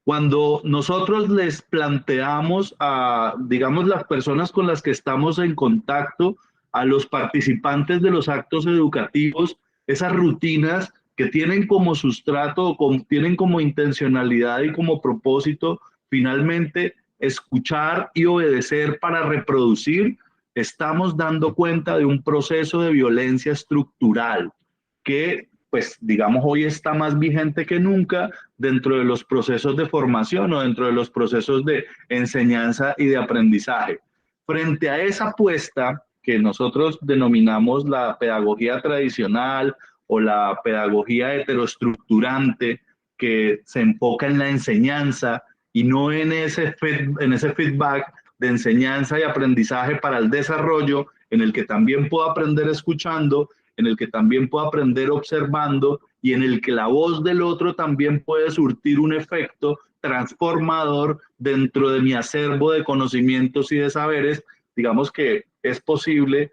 Cuando nosotros les planteamos a, digamos, las personas con las que estamos en contacto, a los participantes de los actos educativos, esas rutinas que tienen como sustrato, tienen como intencionalidad y como propósito, finalmente, escuchar y obedecer para reproducir, estamos dando cuenta de un proceso de violencia estructural que, pues, digamos, hoy está más vigente que nunca dentro de los procesos de formación o dentro de los procesos de enseñanza y de aprendizaje. Frente a esa apuesta que nosotros denominamos la pedagogía tradicional o la pedagogía heteroestructurante, que se enfoca en la enseñanza y no en ese feedback de enseñanza y aprendizaje para el desarrollo, en el que también puedo aprender escuchando, en el que también puedo aprender observando y en el que la voz del otro también puede surtir un efecto transformador dentro de mi acervo de conocimientos y de saberes. Digamos que es posible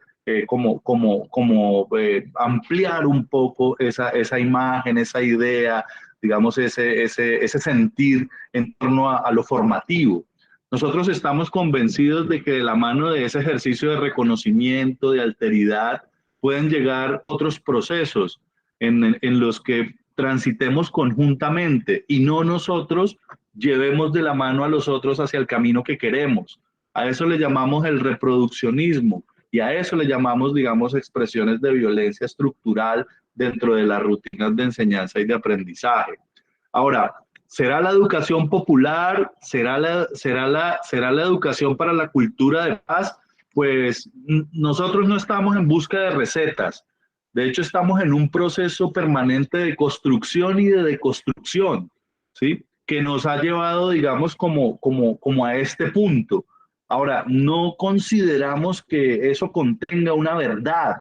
ampliar un poco esa imagen, esa idea, digamos, ese sentir en torno a lo formativo. Nosotros estamos convencidos de que de la mano de ese ejercicio de reconocimiento, de alteridad, pueden llegar otros procesos en los que transitemos conjuntamente y no nosotros llevemos de la mano a los otros hacia el camino que queremos. A eso le llamamos el reproduccionismo y a eso le llamamos, digamos, expresiones de violencia estructural dentro de las rutinas de enseñanza y de aprendizaje. Ahora, ¿será la educación popular? ¿Será la educación para la cultura de paz? Pues nosotros no estamos en busca de recetas. De hecho, estamos en un proceso permanente de construcción y de deconstrucción, ¿sí? Que nos ha llevado, digamos, como a este punto. Ahora, no consideramos que eso contenga una verdad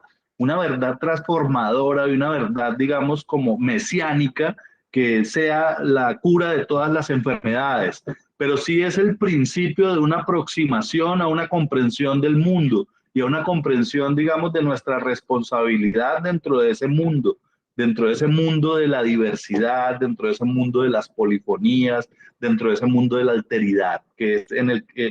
transformadora y una verdad, digamos, como mesiánica, que sea la cura de todas las enfermedades, pero sí es el principio de una aproximación a una comprensión del mundo y a una comprensión, digamos, de nuestra responsabilidad dentro de ese mundo de la diversidad, dentro de ese mundo de las polifonías, dentro de ese mundo de la alteridad, que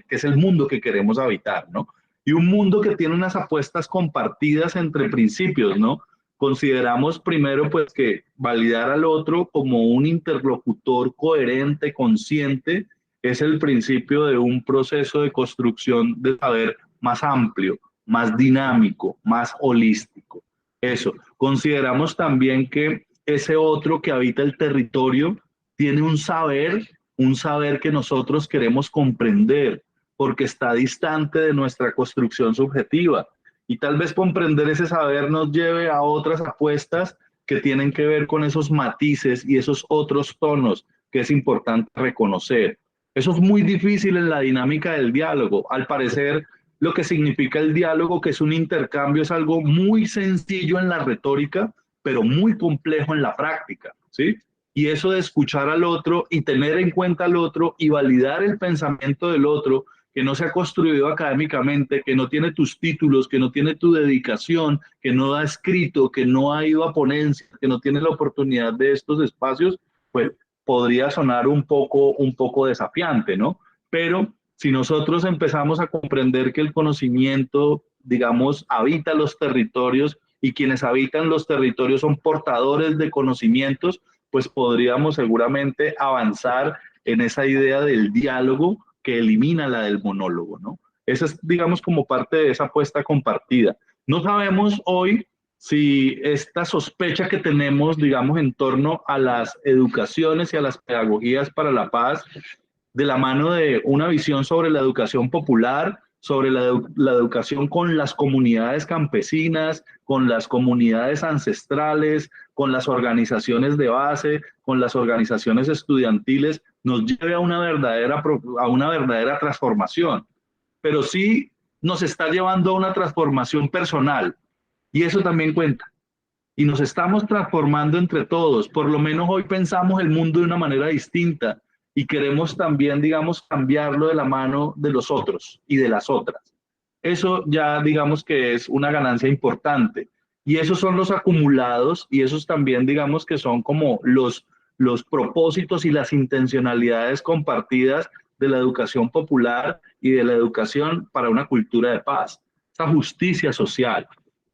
es el mundo que queremos habitar, ¿no? Y un mundo que tiene unas apuestas compartidas entre principios, ¿no? Consideramos primero, pues, que validar al otro como un interlocutor coherente, consciente, es el principio de un proceso de construcción de saber más amplio, más dinámico, más holístico. Eso. Consideramos también que ese otro que habita el territorio tiene un saber que nosotros queremos comprender, porque está distante de nuestra construcción subjetiva. Y tal vez comprender ese saber nos lleve a otras apuestas que tienen que ver con esos matices y esos otros tonos que es importante reconocer. Eso es muy difícil en la dinámica del diálogo. Al parecer, lo que significa el diálogo, que es un intercambio, es algo muy sencillo en la retórica, pero muy complejo en la práctica, ¿sí? Y eso de escuchar al otro y tener en cuenta al otro y validar el pensamiento del otro, que no se ha construido académicamente, que no tiene tus títulos, que no tiene tu dedicación, que no ha escrito, que no ha ido a ponencia, que no tiene la oportunidad de estos espacios, pues podría sonar un poco desafiante, ¿no? Pero si nosotros empezamos a comprender que el conocimiento, digamos, habita los territorios y quienes habitan los territorios son portadores de conocimientos, pues podríamos seguramente avanzar en esa idea del diálogo que elimina la del monólogo, ¿no? Esa es, digamos, como parte de esa apuesta compartida. No sabemos hoy si esta sospecha que tenemos, digamos, en torno a las educaciones y a las pedagogías para la paz, de la mano de una visión sobre la educación popular, sobre la educación con las comunidades campesinas, con las comunidades ancestrales, con las organizaciones de base, con las organizaciones estudiantiles, nos lleve a una verdadera transformación. Pero sí nos está llevando a una transformación personal, y eso también cuenta. Y nos estamos transformando entre todos. Por lo menos hoy pensamos el mundo de una manera distinta y queremos también, digamos, cambiarlo de la mano de los otros y de las otras. Eso ya, digamos, que es una ganancia importante. Y esos son los acumulados y esos también, digamos, que son como los propósitos y las intencionalidades compartidas de la educación popular y de la educación para una cultura de paz. Esa justicia social,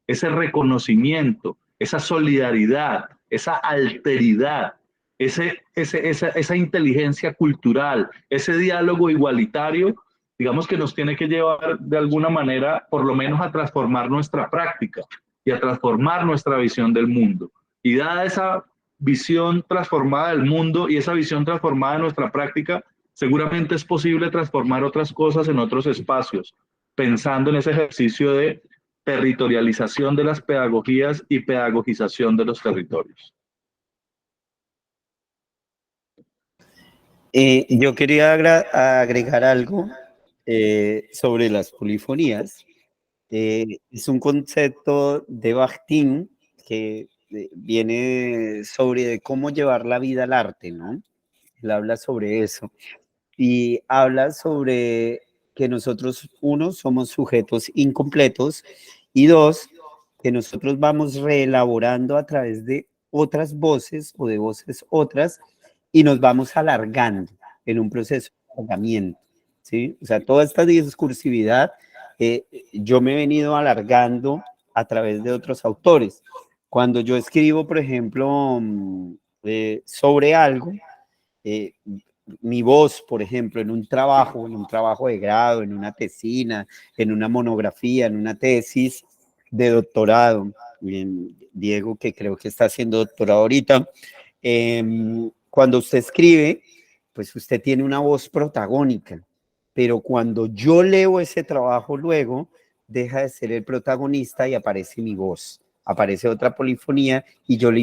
ese reconocimiento, esa solidaridad, esa alteridad, esa inteligencia cultural, ese diálogo igualitario, digamos que nos tiene que llevar de alguna manera, por lo menos, a transformar nuestra práctica y a transformar nuestra visión del mundo. Y dada esa visión transformada del mundo y esa visión transformada de nuestra práctica, seguramente es posible transformar otras cosas en otros espacios, pensando en ese ejercicio de territorialización de las pedagogías y pedagogización de los territorios. Yo quería agregar algo sobre las polifonías. Es un concepto de Bakhtin que viene sobre cómo llevar la vida al arte, ¿no? Él habla sobre eso y habla sobre que nosotros, uno, somos sujetos incompletos y dos, que nosotros vamos reelaborando a través de otras voces o de voces otras y nos vamos alargando en un proceso de alargamiento, ¿sí? O sea, toda esta discursividad yo me he venido alargando a través de otros autores. Cuando yo escribo, por ejemplo, sobre algo, mi voz, por ejemplo, en un trabajo de grado, en una tesina, en una monografía, en una tesis de doctorado, Diego, que creo que está haciendo doctorado ahorita, cuando usted escribe, pues usted tiene una voz protagónica, pero cuando yo leo ese trabajo luego, deja de ser el protagonista y aparece mi voz, aparece otra polifonía y yo le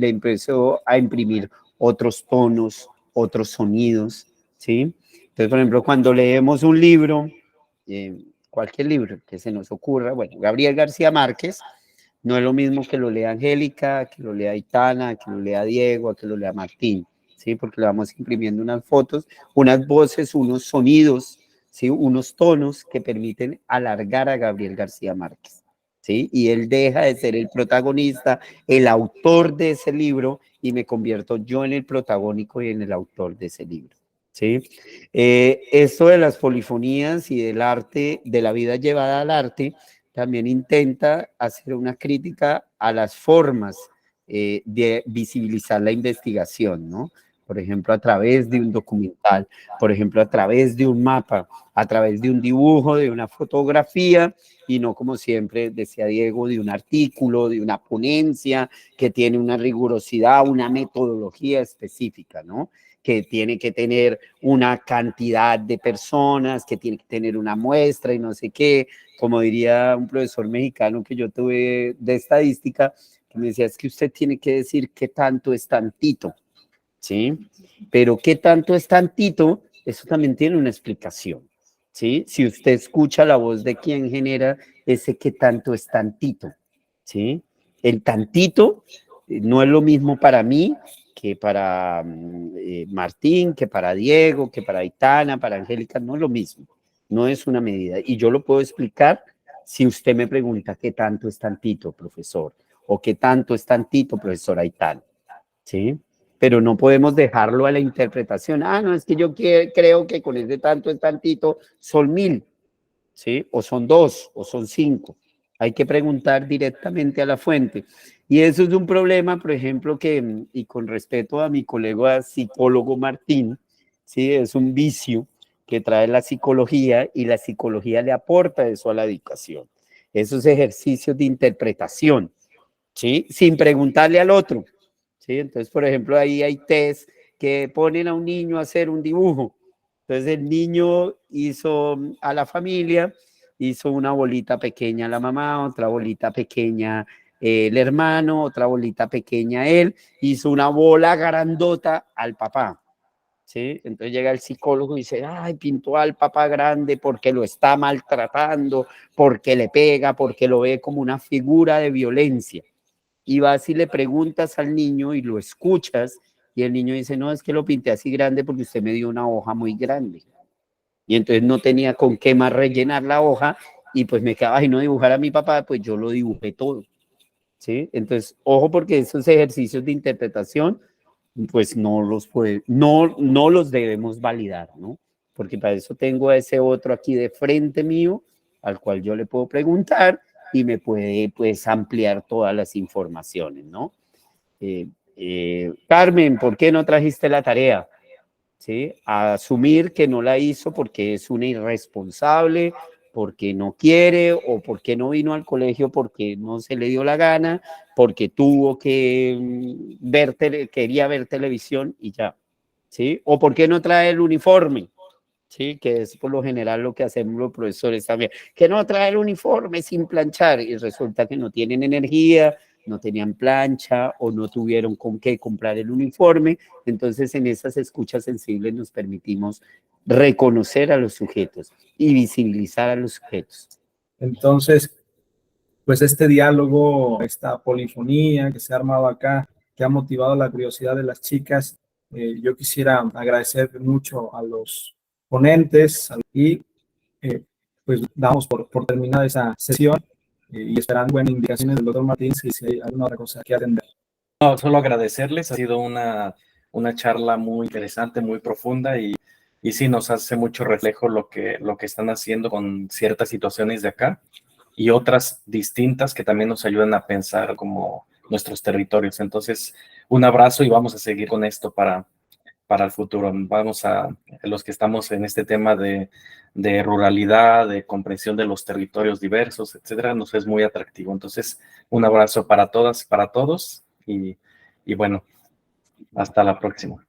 empiezo a imprimir otros tonos, otros sonidos, ¿sí? Entonces, por ejemplo, cuando leemos un libro, cualquier libro que se nos ocurra, bueno, Gabriel García Márquez, no es lo mismo que lo lea Angélica, que lo lea Aitana, que lo lea Diego, que lo lea Martín, ¿sí? Porque le vamos imprimiendo unas fotos, unas voces, unos sonidos, ¿sí? Unos tonos que permiten alargar a Gabriel García Márquez, ¿sí? Y él deja de ser el protagonista, el autor de ese libro, y me convierto yo en el protagónico y en el autor de ese libro, ¿sí? Esto de las polifonías y del arte, de la vida llevada al arte, también intenta hacer una crítica a las formas de visibilizar la investigación, ¿no? por ejemplo, a través de un documental, por ejemplo, a través de un mapa, a través de un dibujo, de una fotografía, y no como siempre decía Diego, de un artículo, de una ponencia que tiene una rigurosidad, una metodología específica, ¿no? Que tiene que tener una cantidad de personas, que tiene que tener una muestra y no sé qué, como diría un profesor mexicano que yo tuve de estadística, que me decía, es que usted tiene que decir qué tanto es tantito, ¿sí? Pero qué tanto es tantito, eso también tiene una explicación, ¿sí? Si usted escucha la voz de quien genera ese qué tanto es tantito, ¿sí? El tantito no es lo mismo para mí que para Martín, que para Diego, que para Aitana, para Angélica, no es lo mismo, no es una medida. Y yo lo puedo explicar si usted me pregunta qué tanto es tantito, profesor, o qué tanto es tantito, profesor Aitana, ¿sí? Pero no podemos dejarlo a la interpretación. Ah, no, es que yo creo que con ese tanto es tantito son 1000, ¿sí? O son 2, o son 5. Hay que preguntar directamente a la fuente. Y eso es un problema, por ejemplo, que, y con respeto a mi colega psicólogo Martín, ¿sí? Es un vicio que trae la psicología y la psicología le aporta eso a la educación. Esos ejercicios de interpretación, ¿sí? Sin preguntarle al otro, ¿sí? Entonces, por ejemplo, ahí hay test que ponen a un niño a hacer un dibujo. Entonces, el niño hizo a la familia, hizo una bolita pequeña la mamá, otra bolita pequeña el hermano, otra bolita pequeña él, hizo una bola grandota al papá, ¿sí? Entonces llega el psicólogo y dice, ay, pintó al papá grande porque lo está maltratando, porque le pega, porque lo ve como una figura de violencia. Y vas y le preguntas al niño y lo escuchas y el niño dice, no, es que lo pinté así grande porque usted me dio una hoja muy grande. Y entonces no tenía con qué más rellenar la hoja y pues me quedaba y no dibujar a mi papá, pues yo lo dibujé todo, ¿sí? Entonces, ojo porque esos ejercicios de interpretación pues no los debemos validar, ¿no? Porque para eso tengo a ese otro aquí de frente mío, al cual yo le puedo preguntar y me puede, pues, ampliar todas las informaciones, ¿no? Carmen, ¿por qué no trajiste la tarea? ¿Sí? A asumir que no la hizo porque es una irresponsable, porque no quiere o porque no vino al colegio porque no se le dio la gana, porque tuvo que quería ver televisión y ya, ¿sí? O porque no trae el uniforme, ¿sí? Que es por lo general lo que hacemos los profesores también, que no trae el uniforme sin planchar y resulta que no tienen energía, no tenían plancha o no tuvieron con qué comprar el uniforme. Entonces, en esas escuchas sensibles nos permitimos reconocer a los sujetos y visibilizar a los sujetos. Entonces, pues este diálogo, esta polifonía que se ha armado acá, que ha motivado la curiosidad de las chicas, yo quisiera agradecer mucho a los ponentes y pues damos por terminada esa sesión y esperando buenas indicaciones del doctor Martín si hay alguna otra cosa que atender. No, solo agradecerles, ha sido una charla muy interesante, muy profunda y sí nos hace mucho reflejo lo que están haciendo con ciertas situaciones de acá y otras distintas que también nos ayudan a pensar como nuestros territorios. Entonces, un abrazo y vamos a seguir con esto para el futuro. Vamos a los que estamos en este tema de ruralidad, de comprensión de los territorios diversos, etcétera, nos es muy atractivo. Entonces, un abrazo para todas, para todos y bueno, hasta la próxima.